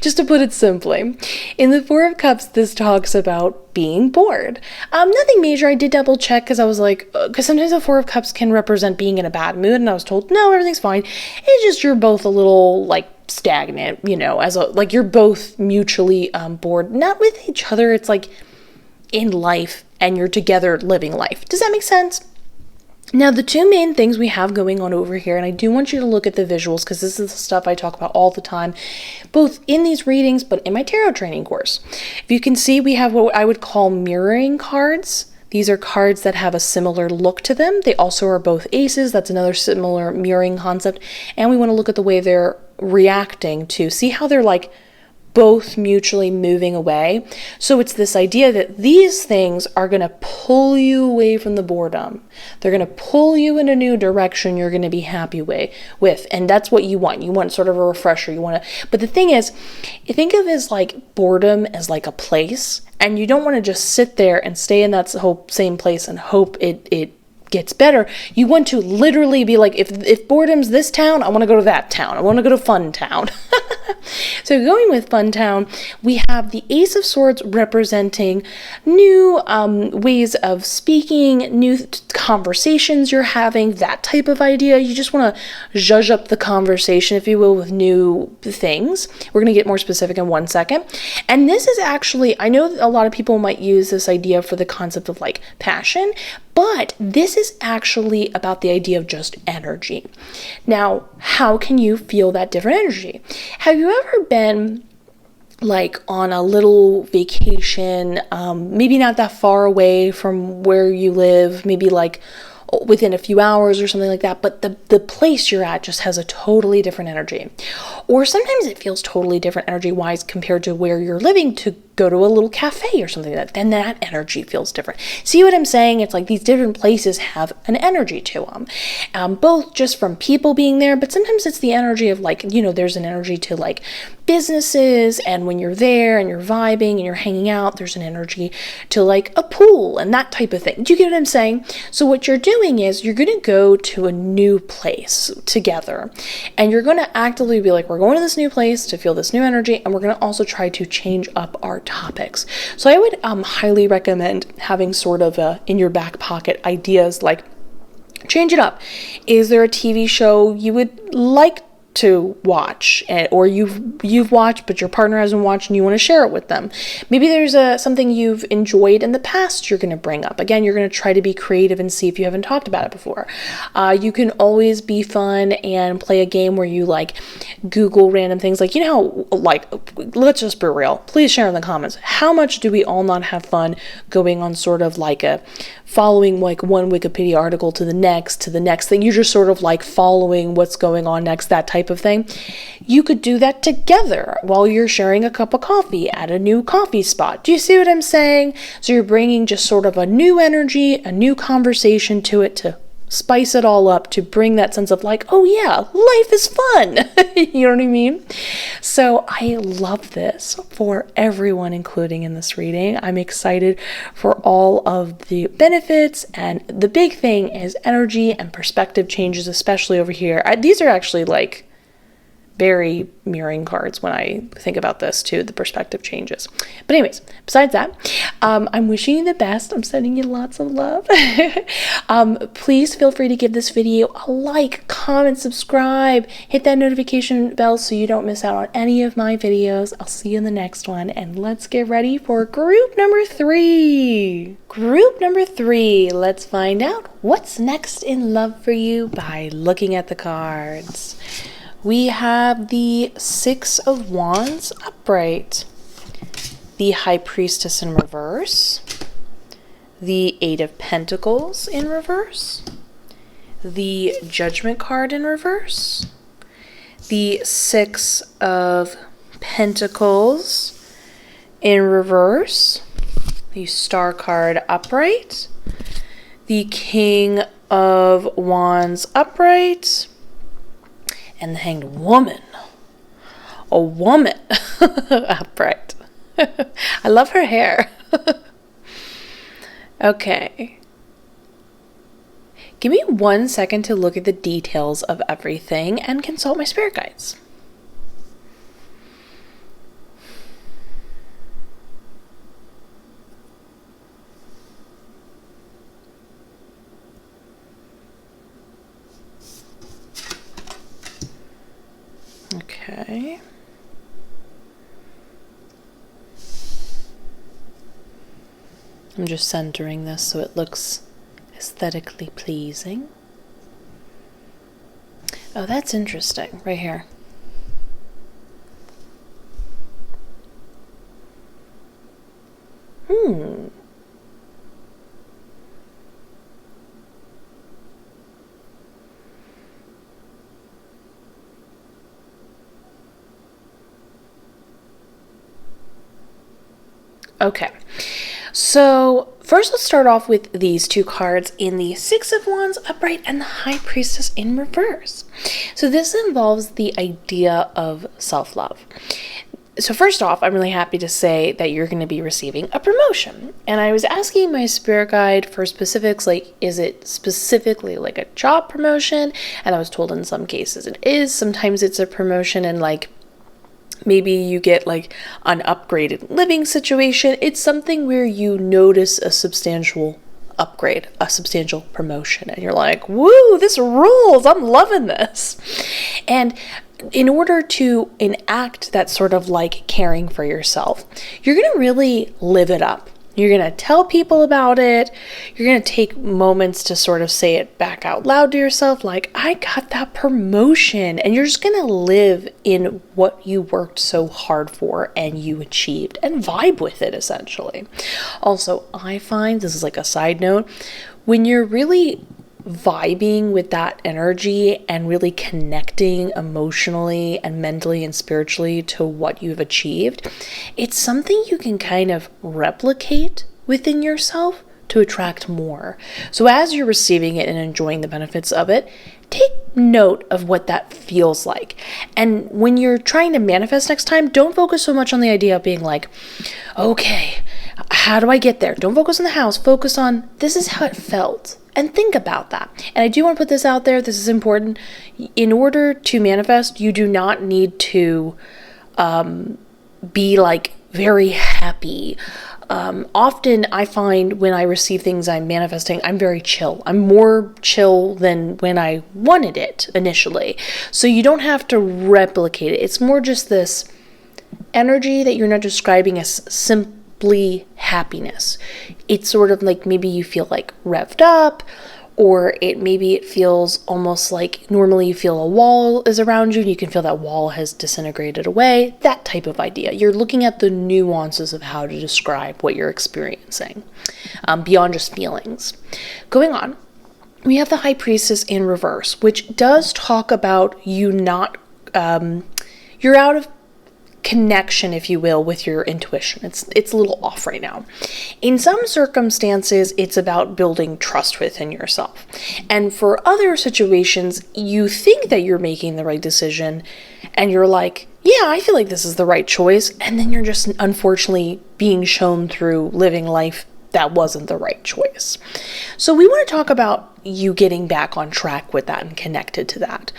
just to put it simply. In the Four of Cups, this talks about being bored. Nothing major. I did double check because I was like, because sometimes the Four of Cups can represent being in a bad mood, and I was told, no, everything's fine. It's just you're both a little like stagnant, you're both mutually bored, not with each other. It's like in life, and you're together living life. Does that make sense? Now, the two main things we have going on over here, and I do want you to look at the visuals because this is the stuff I talk about all the time, both in these readings, but in my tarot training course. If you can see, we have what I would call mirroring cards. These are cards that have a similar look to them. They also are both aces. That's another similar mirroring concept. And we want to look at the way they're reacting to see how they're like both mutually moving away. So it's this idea that these things are going to pull you away from the boredom. They're going to pull you in a new direction you're going to be happy with. And that's what you want. You want sort of a refresher. But the thing is, you think of it as like boredom as like a place, and you don't want to just sit there and stay in that same place and hope it gets better. You want to literally be like, if boredom's this town, I want to go to that town. I want to go to Fun Town. So going with Fun Town, we have the Ace of Swords representing new ways of speaking, new conversations you're having, that type of idea. You just want to zhuzh up the conversation, if you will, with new things. We're going to get more specific in 1 second. And this is actually, I know a lot of people might use this idea for the concept of like passion, but this is actually about the idea of just energy. Now, how can you feel that different energy? Have you ever been like on a little vacation, maybe not that far away from where you live, maybe like within a few hours or something like that, but the place you're at just has a totally different energy? Or sometimes it feels totally different energy-wise compared to where you're living, to go to a little cafe or something like that, then that energy feels different. See what I'm saying? It's like these different places have an energy to them, both just from people being there, but sometimes it's the energy of like, there's an energy to like businesses, and when you're there and you're vibing and you're hanging out, there's an energy to like a pool and that type of thing. Do you get what I'm saying? So what you're doing is you're going to go to a new place together, and you're going to actively be like, we're going to this new place to feel this new energy, and we're going to also try to change up our topics. So I would highly recommend having sort of in your back pocket ideas like, change it up. Is there a TV show you would like to watch, or you've watched but your partner hasn't watched and you want to share it with them? Maybe there's something you've enjoyed in the past you're going to bring up. Again, you're going to try to be creative and see if you haven't talked about it before. You can always be fun and play a game where you like Google random things, like, like, let's just be real. Please share in the comments, how much do we all not have fun going on sort of like a following like one Wikipedia article to the next thing? You're just sort of like following what's going on next, that type type of thing. You could do that together while you're sharing a cup of coffee at a new coffee spot. Do you see what I'm saying? So you're bringing just sort of a new energy, a new conversation to it to spice it all up, to bring that sense of like, oh yeah, life is fun. You know what I mean? So I love this for everyone, including in this reading. I'm excited for all of the benefits, and the big thing is energy and perspective changes, especially over here. These are actually like very mirroring cards when I think about this too, the perspective changes. But anyways, besides that, I'm wishing you the best. I'm sending you lots of love. Please feel free to give this video a like, comment, subscribe, hit that notification bell so you don't miss out on any of my videos. I'll see you in the next one, and let's get ready for group number 3. Group number 3, let's find out what's next in love for you by looking at the cards. We have the 6 of Wands upright, the High Priestess in reverse, the 8 of Pentacles in reverse, the Judgment card in reverse, the 6 of Pentacles in reverse, the Star card upright, the King of Wands upright, and the Hanged Woman. A woman upright. I love her hair. Okay. Give me 1 second to look at the details of everything and consult my spirit guides. Okay. I'm just centering this so it looks aesthetically pleasing. Oh, that's interesting, right here. Okay, so first let's start off with these 2 cards in the 6 of Wands upright and the High Priestess in reverse. So this involves the idea of self-love. So first off, I'm really happy to say that you're going to be receiving a promotion. And I was asking my spirit guide for specifics, like, is it specifically like a job promotion? And I was told in some cases it is. Sometimes it's a promotion and like maybe you get like an upgraded living situation. It's something where you notice a substantial upgrade, a substantial promotion, and you're like, woo, this rules, I'm loving this. And in order to enact that sort of like caring for yourself, you're going to really live it up. You're going to tell people about it. You're going to take moments to sort of say it back out loud to yourself, like, I got that promotion. And you're just going to live in what you worked so hard for and you achieved and vibe with it, essentially. Also, I find, this is like a side note, when you're really vibing with that energy and really connecting emotionally and mentally and spiritually to what you've achieved, it's something you can kind of replicate within yourself to attract more. So as you're receiving it and enjoying the benefits of it, take note of what that feels like. And when you're trying to manifest next time, don't focus so much on the idea of being like, okay, how do I get there? Don't focus on the house. Focus on, this is how it felt. And think about that. And I do want to put this out there. This is important. In order to manifest, you do not need to be like very happy. Often I find when I receive things I'm manifesting, I'm very chill. I'm more chill than when I wanted it initially. So you don't have to replicate it. It's more just this energy that you're not describing as simply happiness. It's sort of like maybe you feel like revved up, or maybe it feels almost like normally you feel a wall is around you and you can feel that wall has disintegrated away. That type of idea. You're looking at the nuances of how to describe what you're experiencing beyond just feelings. Going on, we have the High Priestess in reverse, which does talk about you not you're out of connection, if you will, with your intuition. It's a little off right now. In some circumstances, it's about building trust within yourself. And for other situations, you think that you're making the right decision and you're like, yeah, I feel like this is the right choice. And then you're just unfortunately being shown through living life that wasn't the right choice. So we want to talk about you getting back on track with that and connected to that.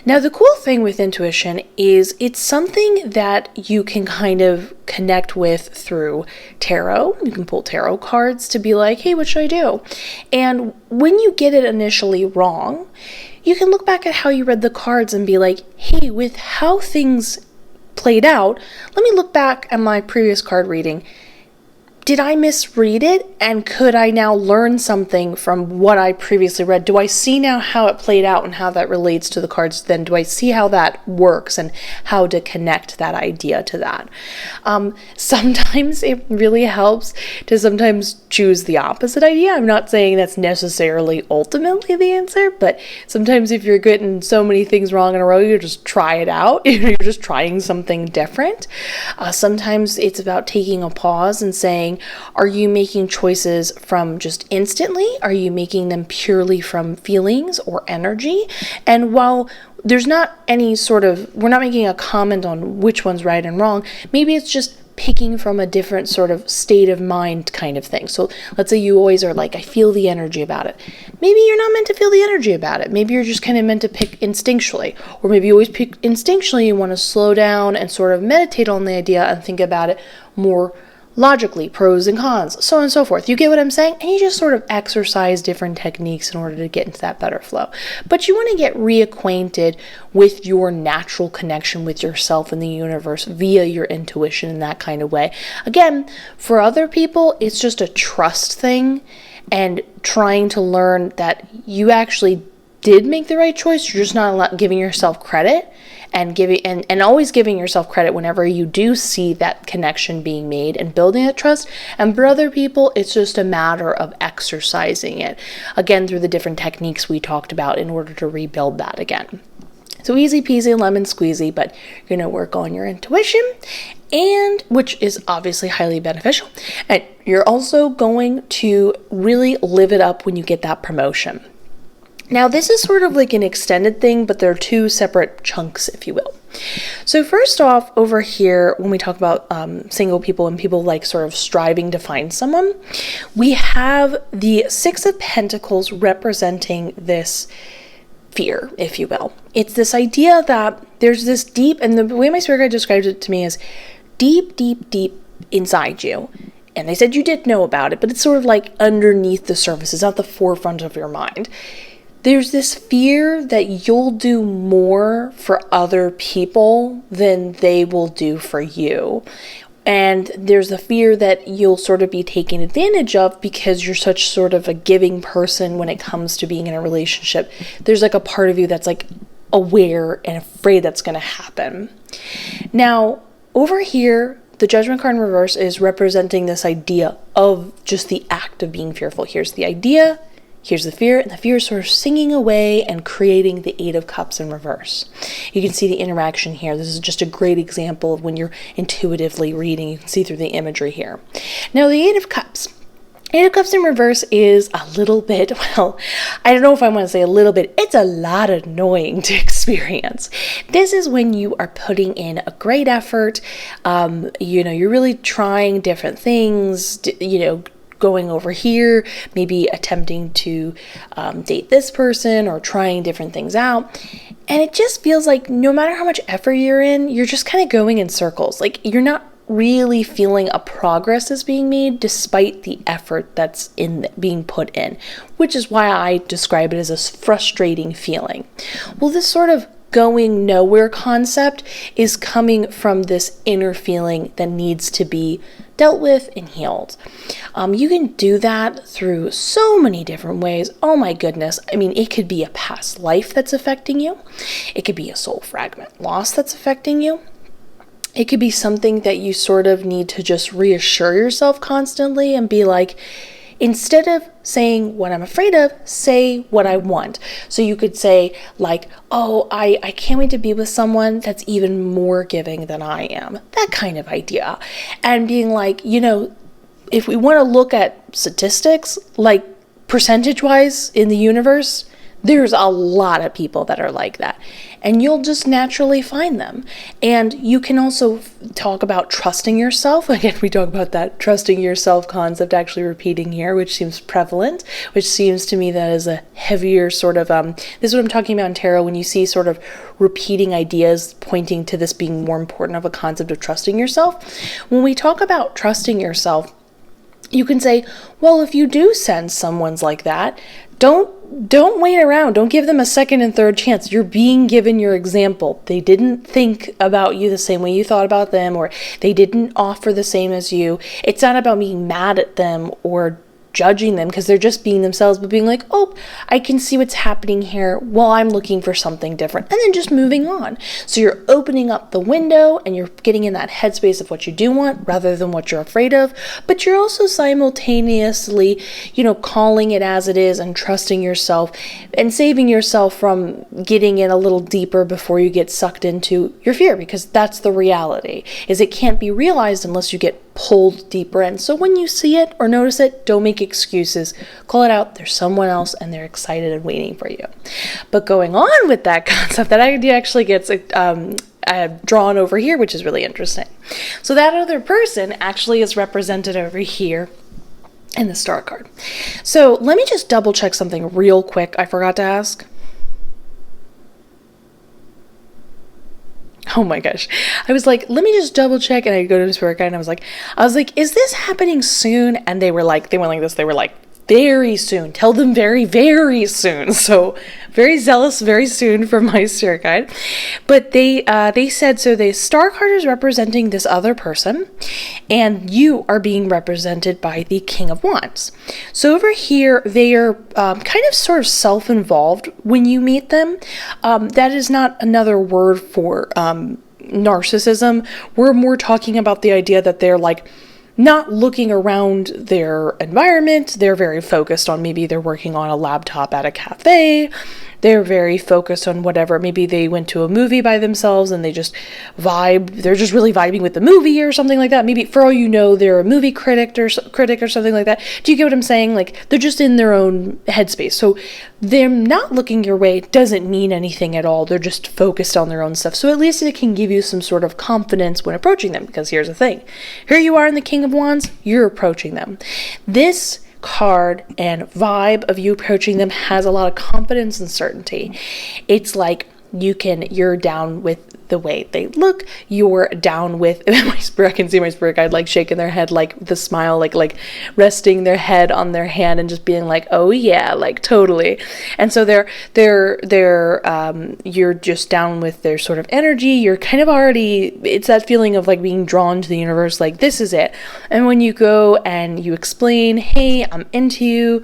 Now, the cool thing with intuition is it's something that you can kind of connect with through tarot. You can pull tarot cards to be like, hey, what should I do? And when you get it initially wrong, you can look back at how you read the cards and be like, hey, with how things played out, let me look back at my previous card reading. Did I misread it? And could I now learn something from what I previously read? Do I see now how it played out and how that relates to the cards? Then do I see how that works and how to connect that idea to that? Sometimes it really helps to sometimes choose the opposite idea. I'm not saying that's necessarily ultimately the answer, but sometimes if you're getting so many things wrong in a row, you just try it out. You're just trying something different. Sometimes it's about taking a pause and saying, are you making choices from just instantly? Are you making them purely from feelings or energy? And while there's not any sort of, we're not making a comment on which one's right and wrong, maybe it's just picking from a different sort of state of mind kind of thing. So let's say you always are like, I feel the energy about it. Maybe you're not meant to feel the energy about it. Maybe you're just kind of meant to pick instinctually. Or maybe you always pick instinctually, you want to slow down and sort of meditate on the idea and think about it more logically, pros and cons, so on and so forth. You get what I'm saying? And you just sort of exercise different techniques in order to get into that better flow. But you want to get reacquainted with your natural connection with yourself and the universe via your intuition in that kind of way. Again, for other people, it's just a trust thing and trying to learn that you actually did make the right choice. You're just not giving yourself credit. And always giving yourself credit whenever you do see that connection being made and building that trust. And for other people, it's just a matter of exercising it, again, through the different techniques we talked about in order to rebuild that again. So easy peasy lemon squeezy, but you're going to work on your intuition, and which is obviously highly beneficial. And you're also going to really live it up when you get that promotion. Now, this is sort of like an extended thing, but there are two separate chunks, if you will. So first off, over here, when we talk about single people and people like sort of striving to find someone, we have the Six of Pentacles representing this fear, if you will. It's this idea that there's this deep, and the way my spirit guide described it to me is deep, deep, deep inside you. And they said you did know about it, but it's sort of like underneath the surface. It's not the forefront of your mind. There's this fear that you'll do more for other people than they will do for you. And there's a fear that you'll sort of be taken advantage of because you're such sort of a giving person when it comes to being in a relationship. There's like a part of you that's like aware and afraid that's going to happen. Now, over here, the Judgment card in reverse is representing this idea of just the act of being fearful. Here's the idea. Here's the fear, and the fear is sort of singing away and creating the Eight of Cups in reverse. You can see the interaction here. This is just a great example of when you're intuitively reading. You can see through the imagery here. Now, the Eight of Cups. Eight of Cups in reverse is a little bit, well, I don't know if I want to say a little bit, it's a lot annoying to experience. This is when you are putting in a great effort. You're really trying different things, going over here, maybe attempting to date this person or trying different things out. And it just feels like no matter how much effort you're in, you're just kind of going in circles. Like you're not really feeling a progress is being made despite the effort that's being put in, which is why I describe it as a frustrating feeling. Well, this sort of going nowhere concept is coming from this inner feeling that needs to be dealt with and healed. You can do that through so many different ways. Oh my goodness. I mean, it could be a past life that's affecting you. It could be a soul fragment loss that's affecting you. It could be something that you sort of need to just reassure yourself constantly and be like, instead of saying what I'm afraid of, say what I want. So you could say like, oh, I can't wait to be with someone that's even more giving than I am. That kind of idea. And being like, if we want to look at statistics, like percentage-wise in the universe, there's a lot of people that are like that. And you'll just naturally find them. And you can also talk about trusting yourself. Again, we talk about that trusting yourself concept actually repeating here, which seems prevalent, which seems to me that is a heavier sort of, this is what I'm talking about in tarot, when you see sort of repeating ideas pointing to this being more important of a concept of trusting yourself. When we talk about trusting yourself, you can say, well, if you do sense someone's like that, don't wait around. Don't give them a second and third chance. You're being given your example. They didn't think about you the same way you thought about them, or they didn't offer the same as you. It's not about being mad at them or judging them because they're just being themselves, but being like, oh, I can see what's happening here. Well, I'm looking for something different. And then just moving on. So you're opening up the window and you're getting in that headspace of what you do want rather than what you're afraid of. But you're also simultaneously, calling it as it is and trusting yourself and saving yourself from getting in a little deeper before you get sucked into your fear, because that's the reality, is it can't be realized unless you get pulled deeper in. So when you see it or notice it, don't make excuses. Call it out. There's someone else and they're excited and waiting for you. But going on with that concept, that idea actually gets drawn over here, which is really interesting. So that other person actually is represented over here in the star card. So let me just double check something real quick I forgot to ask. Oh my gosh. I was like, let me just double check. And I go to the spirit guide and I was like, is this happening soon? And they went like this. They were like, very soon. Tell them very, very soon. So very zealous, very soon from my spirit guide. But they said, so the star card is representing this other person and you are being represented by the King of Wands. So over here, they are kind of sort of self-involved when you meet them. That is not another word for narcissism. We're more talking about the idea that they're like not looking around their environment. They're very focused on, maybe they're working on a laptop at a cafe. They're very focused on whatever. Maybe they went to a movie by themselves and they just vibe. They're just really vibing with the movie or something like that. Maybe for all you know, they're a movie critic or something like that. Do you get what I'm saying? Like they're just in their own headspace. So them not looking your way doesn't mean anything at all. They're just focused on their own stuff. So at least it can give you some sort of confidence when approaching them, because here's the thing. Here you are in the King of Wands, you're approaching them. This card and vibe of you approaching them has a lot of confidence and certainty. It's like you're down with the way they look, you're down with I can see my spirit guide like shaking their head, like the smile, like resting their head on their hand and just being like, oh yeah, like totally. And so you're just down with their sort of energy. You're kind of already, it's that feeling of like being drawn to the universe, like this is it. And when you go and you explain, hey, I'm into you,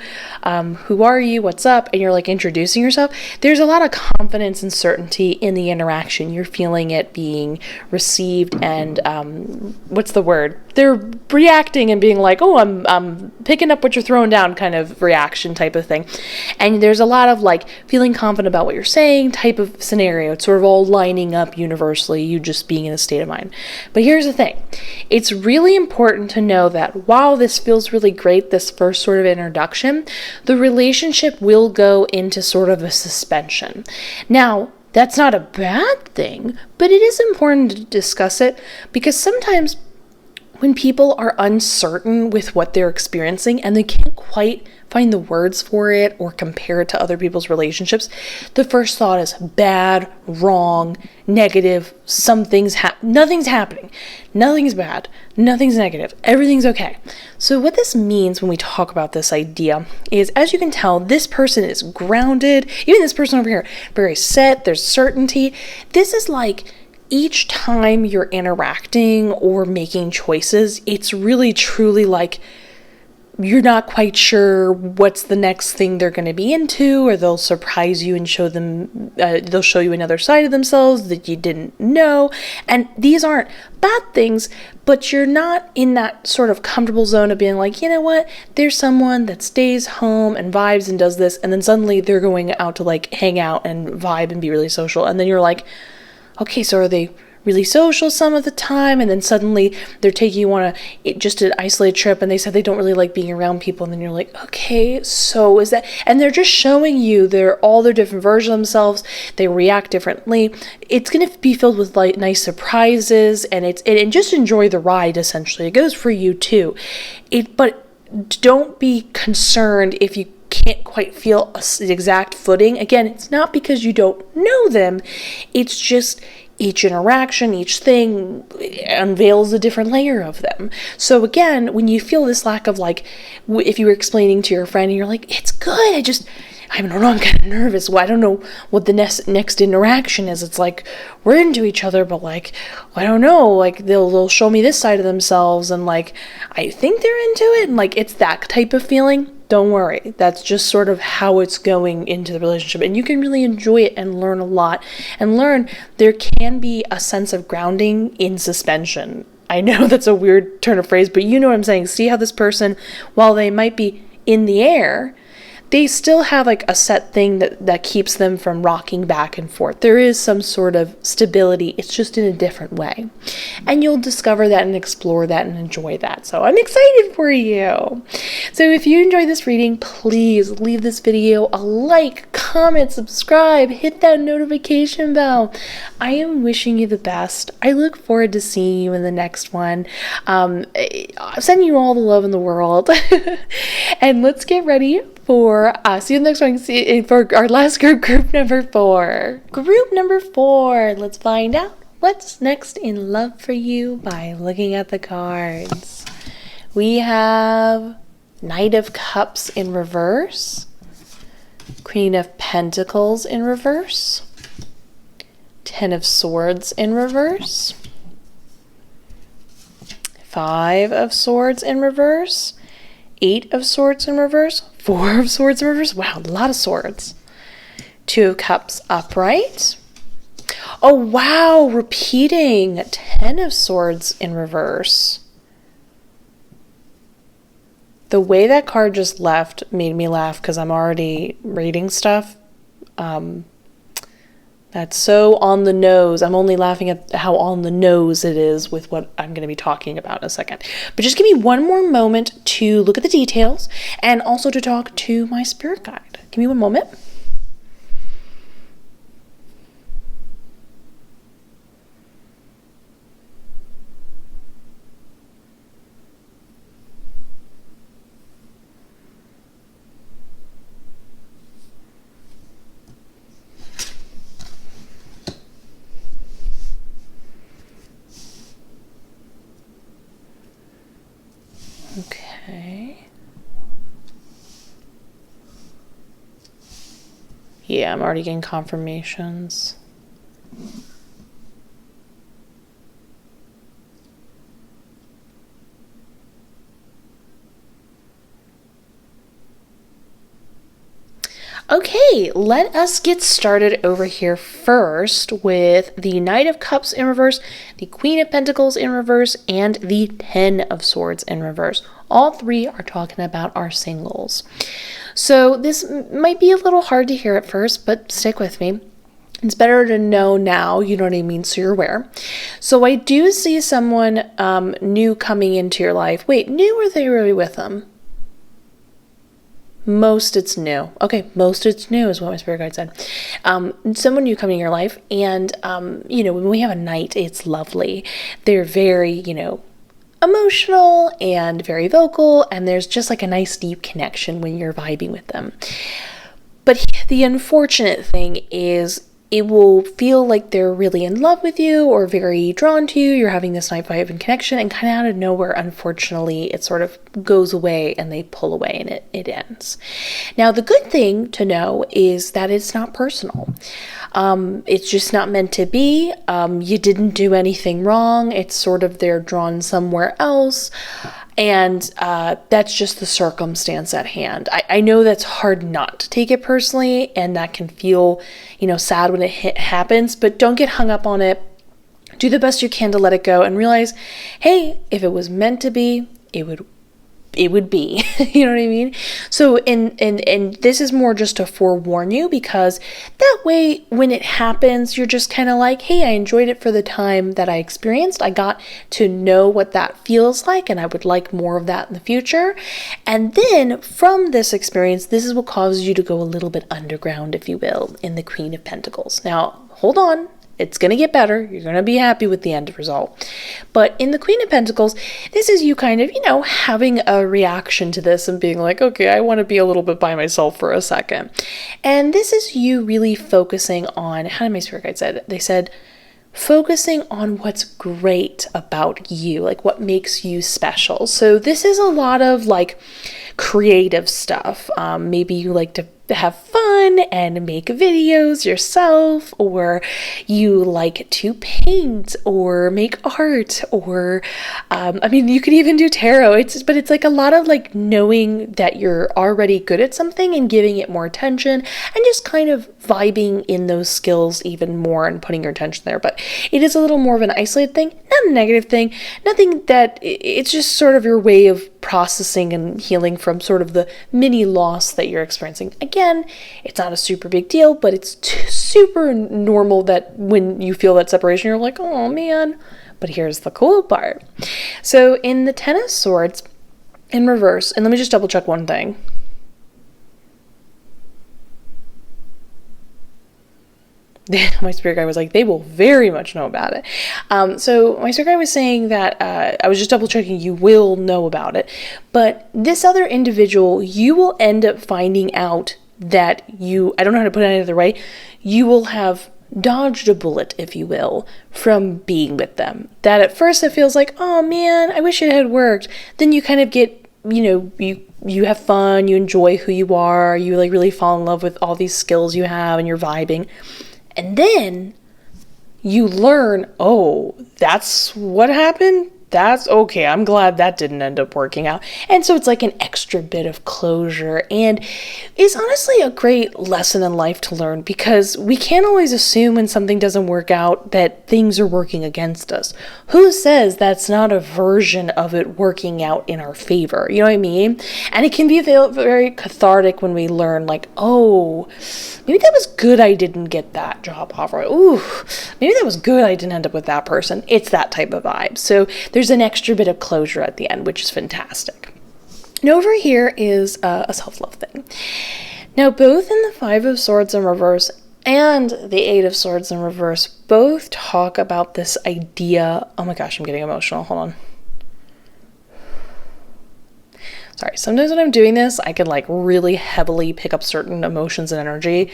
who are you, what's up, and you're like introducing yourself, there's a lot of confidence and certainty in the interaction. You're feeling it being received and what's the word? They're reacting and being like, oh, I'm picking up what you're throwing down kind of reaction type of thing. And there's a lot of like feeling confident about what you're saying type of scenario. It's sort of all lining up universally, you just being in a state of mind. But here's the thing. It's really important to know that while this feels really great, this first sort of introduction, the relationship will go into sort of a suspension. Now, that's not a bad thing, but it is important to discuss it, because sometimes when people are uncertain with what they're experiencing and they can't quite find the words for it or compare it to other people's relationships, the first thought is bad, wrong, negative, nothing's happening. Nothing's bad, nothing's negative, everything's okay. So what this means when we talk about this idea is, as you can tell, this person is grounded. Even this person over here, very set, there's certainty. This is like each time you're interacting or making choices, it's really truly like you're not quite sure what's the next thing they're going to be into, or they'll surprise you and they'll show you another side of themselves that you didn't know. And these aren't bad things, but you're not in that sort of comfortable zone of being like, you know what, there's someone that stays home and vibes and does this, and then suddenly they're going out to like hang out and vibe and be really social. And then you're like, okay, so are they really social some of the time, and then suddenly they're taking you on just an isolated trip, and they said they don't really like being around people, and then you're like, okay, so is that, and they're just showing you all their different versions of themselves. They react differently. It's going to be filled with like nice surprises, and just enjoy the ride. Essentially, it goes for you too. But don't be concerned if you can't quite feel the exact footing. Again, it's not because you don't know them. It's just each interaction, each thing unveils a different layer of them. So again, when you feel this lack of like, if you were explaining to your friend and you're like, it's good, I don't know, I'm kind of nervous. Well, I don't know what the next interaction is. It's like, we're into each other, but like, I don't know, like they'll show me this side of themselves, and like, I think they're into it, and like, it's that type of feeling. Don't worry. That's just sort of how it's going into the relationship. And you can really enjoy it and learn a lot, and learn there can be a sense of grounding in suspension. I know that's a weird turn of phrase, but you know what I'm saying. See how this person, while they might be in the air, they still have like a set thing that keeps them from rocking back and forth. There is some sort of stability. It's just in a different way. And you'll discover that and explore that and enjoy that. So I'm excited for you. So if you enjoyed this reading, please leave this video a like, comment, subscribe, hit that notification bell. I am wishing you the best. I look forward to seeing you in the next one. I'm sending you all the love in the world. And let's get ready for see you next one for our last group number 4. Group number 4. Let's find out what's next in love for you by looking at the cards. We have Knight of Cups in reverse, Queen of Pentacles in reverse, Ten of Swords in reverse, Five of Swords in reverse, Eight of Swords in reverse, Four of Swords in reverse. Wow, a lot of swords. Two of Cups upright. Oh, wow, repeating. Ten of Swords in reverse. The way that card just left made me laugh because I'm already reading stuff. That's so on the nose. I'm only laughing at how on the nose it is with what I'm going to be talking about in a second. But just give me one more moment to look at the details and also to talk to my spirit guide. Give me one moment. Okay. Yeah, I'm already getting confirmations. Okay, let us get started over here first with the Knight of Cups in reverse, the Queen of Pentacles in reverse, and the Ten of Swords in reverse. All three are talking about our singles. So this might be a little hard to hear at first, but stick with me. It's better to know now, you know what I mean, so you're aware. So I do see someone new coming into your life. Wait, new or they were with them? Most it's new. Okay, most it's new is what my spirit guide said. Someone new coming in your life, and when we have a knight, it's lovely. They're very, emotional and very vocal, and there's just like a nice deep connection when you're vibing with them. But the unfortunate thing is it will feel like they're really in love with you or very drawn to you. You're having this night vibe and connection, and kind of out of nowhere, unfortunately, it sort of goes away and they pull away and it ends. Now, the good thing to know is that it's not personal. It's just not meant to be. You didn't do anything wrong. It's sort of they're drawn somewhere else. And that's just the circumstance at hand. I know that's hard not to take it personally, and that can feel, sad when it happens, but don't get hung up on it. Do the best you can to let it go and realize, hey, if it was meant to be, it would be. You know what I mean? So, and this is more just to forewarn you, because that way when it happens, you're just kind of like, hey, I enjoyed it for the time that I experienced. I got to know what that feels like, and I would like more of that in the future. And then from this experience, this is what causes you to go a little bit underground, if you will, in the Queen of Pentacles. Now, hold on. It's going to get better. You're going to be happy with the end result. But in the Queen of Pentacles, this is you kind of, having a reaction to this and being like, okay, I want to be a little bit by myself for a second. And this is you really focusing on, how did my spirit guide say it? They said, focusing on what's great about you, like what makes you special. So this is a lot of like creative stuff. Maybe you like to have fun and make videos yourself, or you like to paint or make art, or you could even do tarot. But it's like a lot of like knowing that you're already good at something and giving it more attention and just kind of vibing in those skills even more and putting your attention there. But it is a little more of an isolated thing, not a negative thing, nothing that it's just sort of your way of processing and healing from sort of the mini loss that you're experiencing. Again, it's not a super big deal, but it's super normal that when you feel that separation, you're like, oh man. But here's the cool part. So in the Ten of Swords in reverse, and let me just double check one thing. My spirit guide was like, they will very much know about it. So my spirit guide was saying that, I was just double checking, you will know about it. But this other individual, you will end up finding out that I don't know how to put it any other way, you will have dodged a bullet, if you will, from being with them. That at first it feels like, oh man, I wish it had worked. Then you kind of get, you have fun, you enjoy who you are, you like really fall in love with all these skills you have and you're vibing. And then you learn, oh, that's what happened? That's okay. I'm glad that didn't end up working out. And so it's like an extra bit of closure, and is honestly a great lesson in life to learn, because we can't always assume when something doesn't work out that things are working against us. Who says that's not a version of it working out in our favor? You know what I mean? And it can be very cathartic when we learn like, oh, maybe that was good I didn't get that job offer. Ooh, maybe that was good I didn't end up with that person. It's that type of vibe. So there's an extra bit of closure at the end, which is fantastic. Now over here is a self-love thing. Now both in the Five of Swords in reverse and the Eight of Swords in reverse both talk about this idea. Oh my gosh, I'm getting emotional. Hold on. Sorry, sometimes when I'm doing this, I can like really heavily pick up certain emotions and energy.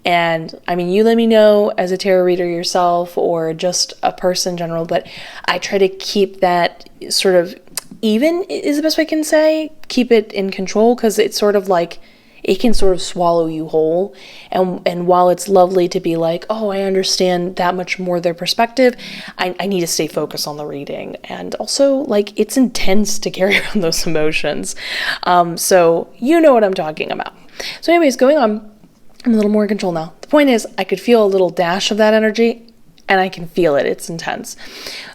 And you let me know as a tarot reader yourself or just a person in general, but I try to keep that sort of even is the best way I can say. Keep it in control, because it's sort of like it can sort of swallow you whole. And while it's lovely to be like, oh, I understand that much more their perspective, I need to stay focused on the reading. And also, like, it's intense to carry around those emotions. So you know what I'm talking about. So anyways, going on, I'm a little more in control now. The point is, I could feel a little dash of that energy, and I can feel it. It's intense.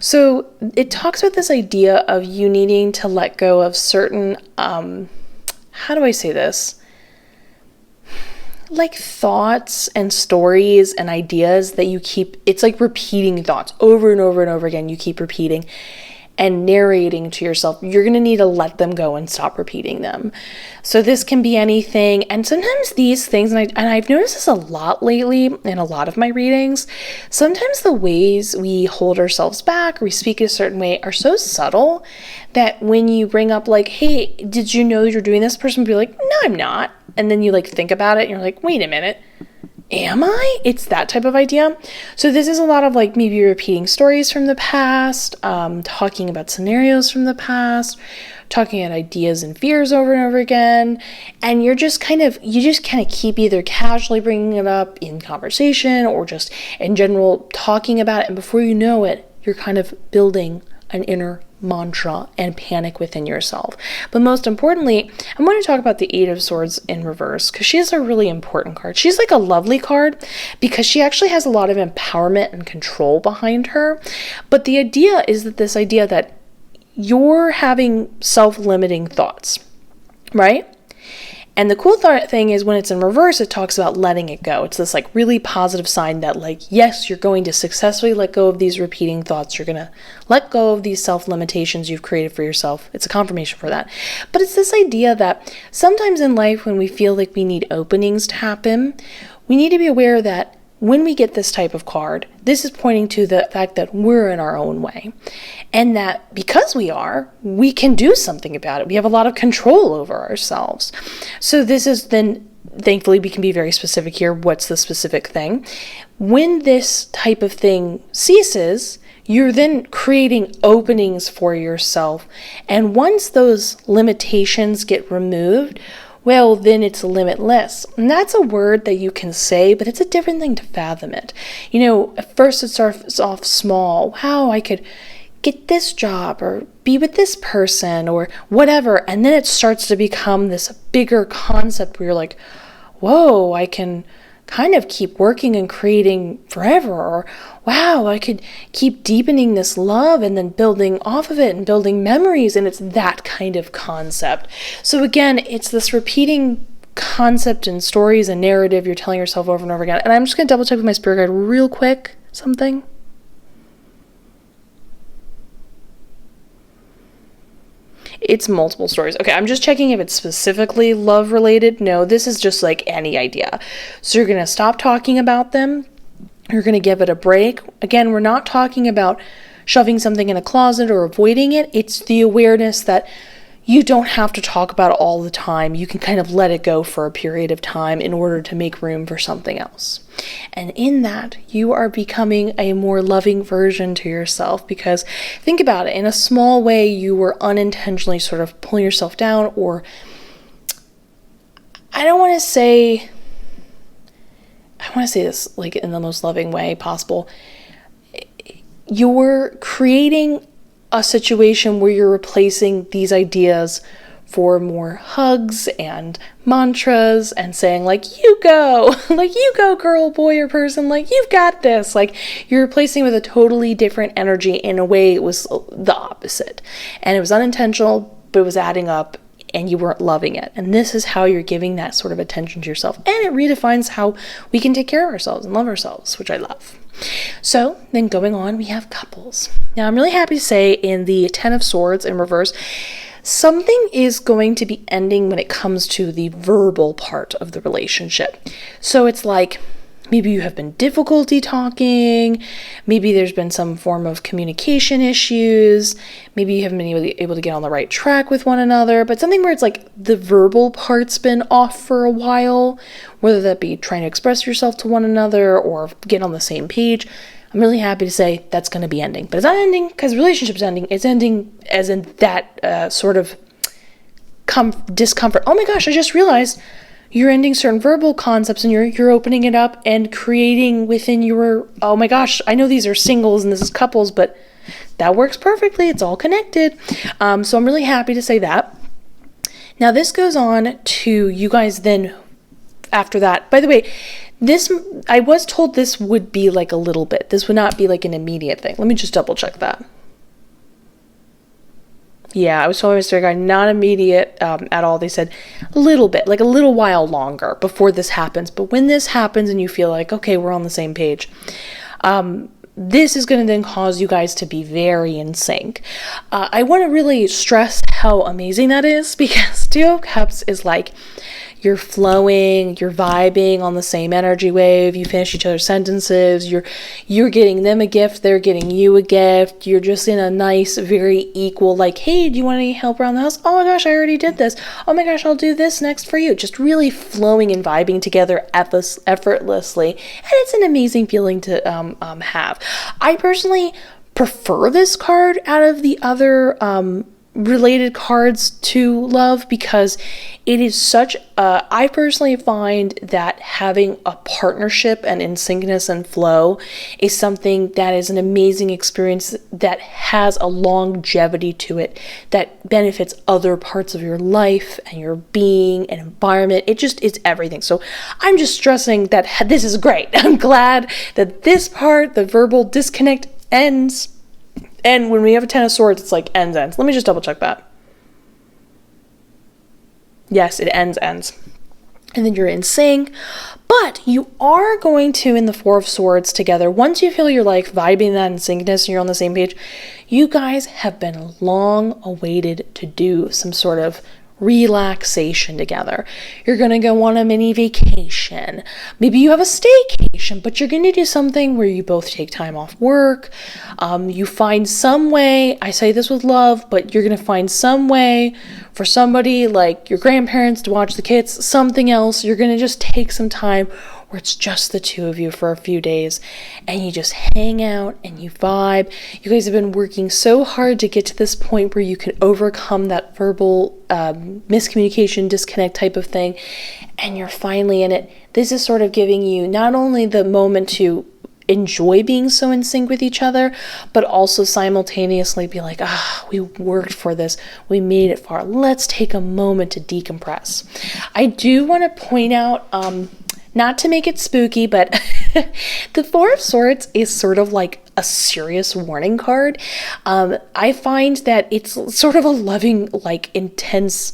So it talks about this idea of you needing to let go of certain, how do I say this? Like thoughts and stories and ideas that you keep, it's like repeating thoughts over and over and over again. You keep repeating and narrating to yourself. You're going to need to let them go and stop repeating them. So this can be anything. And sometimes these things, and I've noticed this a lot lately in a lot of my readings, sometimes the ways we hold ourselves back or we speak a certain way are so subtle that when you bring up like, hey, did you know you're doing this? Person will be like, no, I'm not. And then you like think about it and you're like, wait a minute, am I? It's that type of idea. So this is a lot of like maybe repeating stories from the past, talking about scenarios from the past, talking about ideas and fears over and over again. And you just kind of keep either casually bringing it up in conversation or just in general talking about it. And before you know it, you're kind of building an inner mantra and panic within yourself. But most importantly, I'm going to talk about the Eight of Swords in reverse because she is a really important card. She's like a lovely card because she actually has a lot of empowerment and control behind her. But the idea is that this idea that you're having self-limiting thoughts, right? And the cool thing is when it's in reverse, it talks about letting it go. It's this like really positive sign that like, yes, you're going to successfully let go of these repeating thoughts. You're going to let go of these self-limitations you've created for yourself. It's a confirmation for that. But it's this idea that sometimes in life when we feel like we need openings to happen, we need to be aware that when we get this type of card, this is pointing to the fact that we're in our own way. And that because we can do something about it. We have a lot of control over ourselves. So this is then, thankfully, we can be very specific here. What's the specific thing? When this type of thing ceases, you're then creating openings for yourself. And once those limitations get removed, well, then it's limitless. And that's a word that you can say, but it's a different thing to fathom it. You know, at first it starts off small. Wow, I could get this job or be with this person or whatever. And then it starts to become this bigger concept where you're like, whoa, I can kind of keep working and creating forever. Or wow, I could keep deepening this love and then building off of it and building memories. And it's that kind of concept. So again, it's this repeating concept and stories and narrative you're telling yourself over and over again. And I'm just going to double check with my spirit guide real quick. Something. It's multiple stories. Okay, I'm just checking if it's specifically love related. No, this is just like any idea. So you're going to stop talking about them. You're going to give it a break. Again, we're not talking about shoving something in a closet or avoiding it. It's the awareness that you don't have to talk about it all the time. You can kind of let it go for a period of time in order to make room for something else. And in that, you are becoming a more loving version to yourself because think about it, in a small way, you were unintentionally sort of pulling yourself down, or I want to say this like in the most loving way possible. You're creating a situation where you're replacing these ideas for more hugs and mantras and saying like, you go, like you go girl, boy, or person, like you've got this. Like you're replacing with a totally different energy. In a way, it was the opposite. And it was unintentional, but it was adding up and you weren't loving it. And this is how you're giving that sort of attention to yourself. And it redefines how we can take care of ourselves and love ourselves, which I love. So then going on, we have couples. Now I'm really happy to say in the Ten of Swords in reverse, something is going to be ending when it comes to the verbal part of the relationship. So it's like maybe you have been difficulty talking, maybe there's been some form of communication issues, maybe you haven't been able to get on the right track with one another, but something where it's like the verbal part's been off for a while, whether that be trying to express yourself to one another or get on the same page. I'm really happy to say that's going to be ending. But it's not ending because the relationship's ending. It's ending as in that sort of discomfort. Oh my gosh, I just realized you're ending certain verbal concepts and you're opening it up and creating within your, oh my gosh, I know these are singles and this is couples, but that works perfectly. It's all connected. So I'm really happy to say that. Now this goes on to you guys then after that. By the way, I was told this would be like a little bit. This would not be like an immediate thing. Let me just double check that. Yeah, I was told by Mr. Guy, not immediate at all. They said a little bit, like a little while longer before this happens. But when this happens and you feel like, okay, we're on the same page, this is going to then cause you guys to be very in sync. I want to really stress how amazing that is because Two of Cups is like you're flowing, you're vibing on the same energy wave, you finish each other's sentences, you're getting them a gift, they're getting you a gift, you're just in a nice, very equal, like, hey, do you want any help around the house? Oh my gosh, I already did this. Oh my gosh, I'll do this next for you. Just really flowing and vibing together effortlessly, and it's an amazing feeling to have. I personally prefer this card out of the other related cards to love, because it is such I personally find that having a partnership and in syncness and flow is something that is an amazing experience that has a longevity to it that benefits other parts of your life and your being and environment. It's everything. So I'm just stressing that this is great. I'm glad that this part, the verbal disconnect, ends. And when we have a 10 of swords, it's like ends. Let me just double check that. Yes, it ends. And then you're in sync. But you are going to, in the 4 of swords together, once you feel you're like vibing that in syncness and you're on the same page, you guys have been long awaited to do some sort of relaxation together. You're going to go on a mini vacation. Maybe you have a staycation, but you're going to do something where you both take time off work. You find some way, I say this with love, but you're going to find some way for somebody like your grandparents to watch the kids, something else. You're going to just take some time where it's just the two of you for a few days and you just hang out and you vibe. You guys have been working so hard to get to this point where you can overcome that verbal miscommunication, disconnect type of thing, and you're finally in it. This is sort of giving you not only the moment to enjoy being so in sync with each other, but also simultaneously be like, we worked for this, we made it far, let's take a moment to decompress. I do want to point out, not to make it spooky, but the 4 of Swords is sort of like a serious warning card. I find that it's sort of a loving, like intense,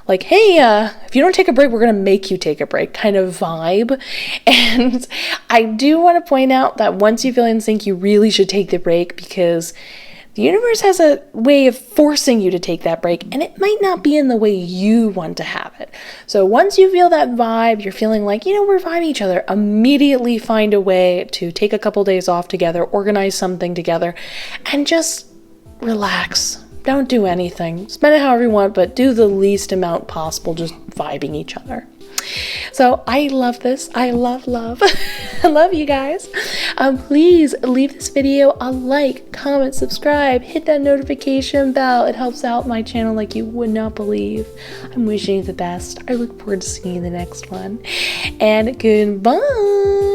like, hey, if you don't take a break, we're going to make you take a break kind of vibe. And I do want to point out that once you feel in sync, you really should take the break, because the universe has a way of forcing you to take that break, and it might not be in the way you want to have it. So once you feel that vibe, you're feeling like, we're vibing each other, immediately find a way to take a couple days off together, organize something together, and just relax. Don't do anything. Spend it however you want, but do the least amount possible, just vibing each other. So I love this. I love. I love you guys. Please leave this video a like, comment, subscribe, hit that notification bell. It helps out my channel like you would not believe. I'm wishing you the best. I look forward to seeing you in the next one. And goodbye.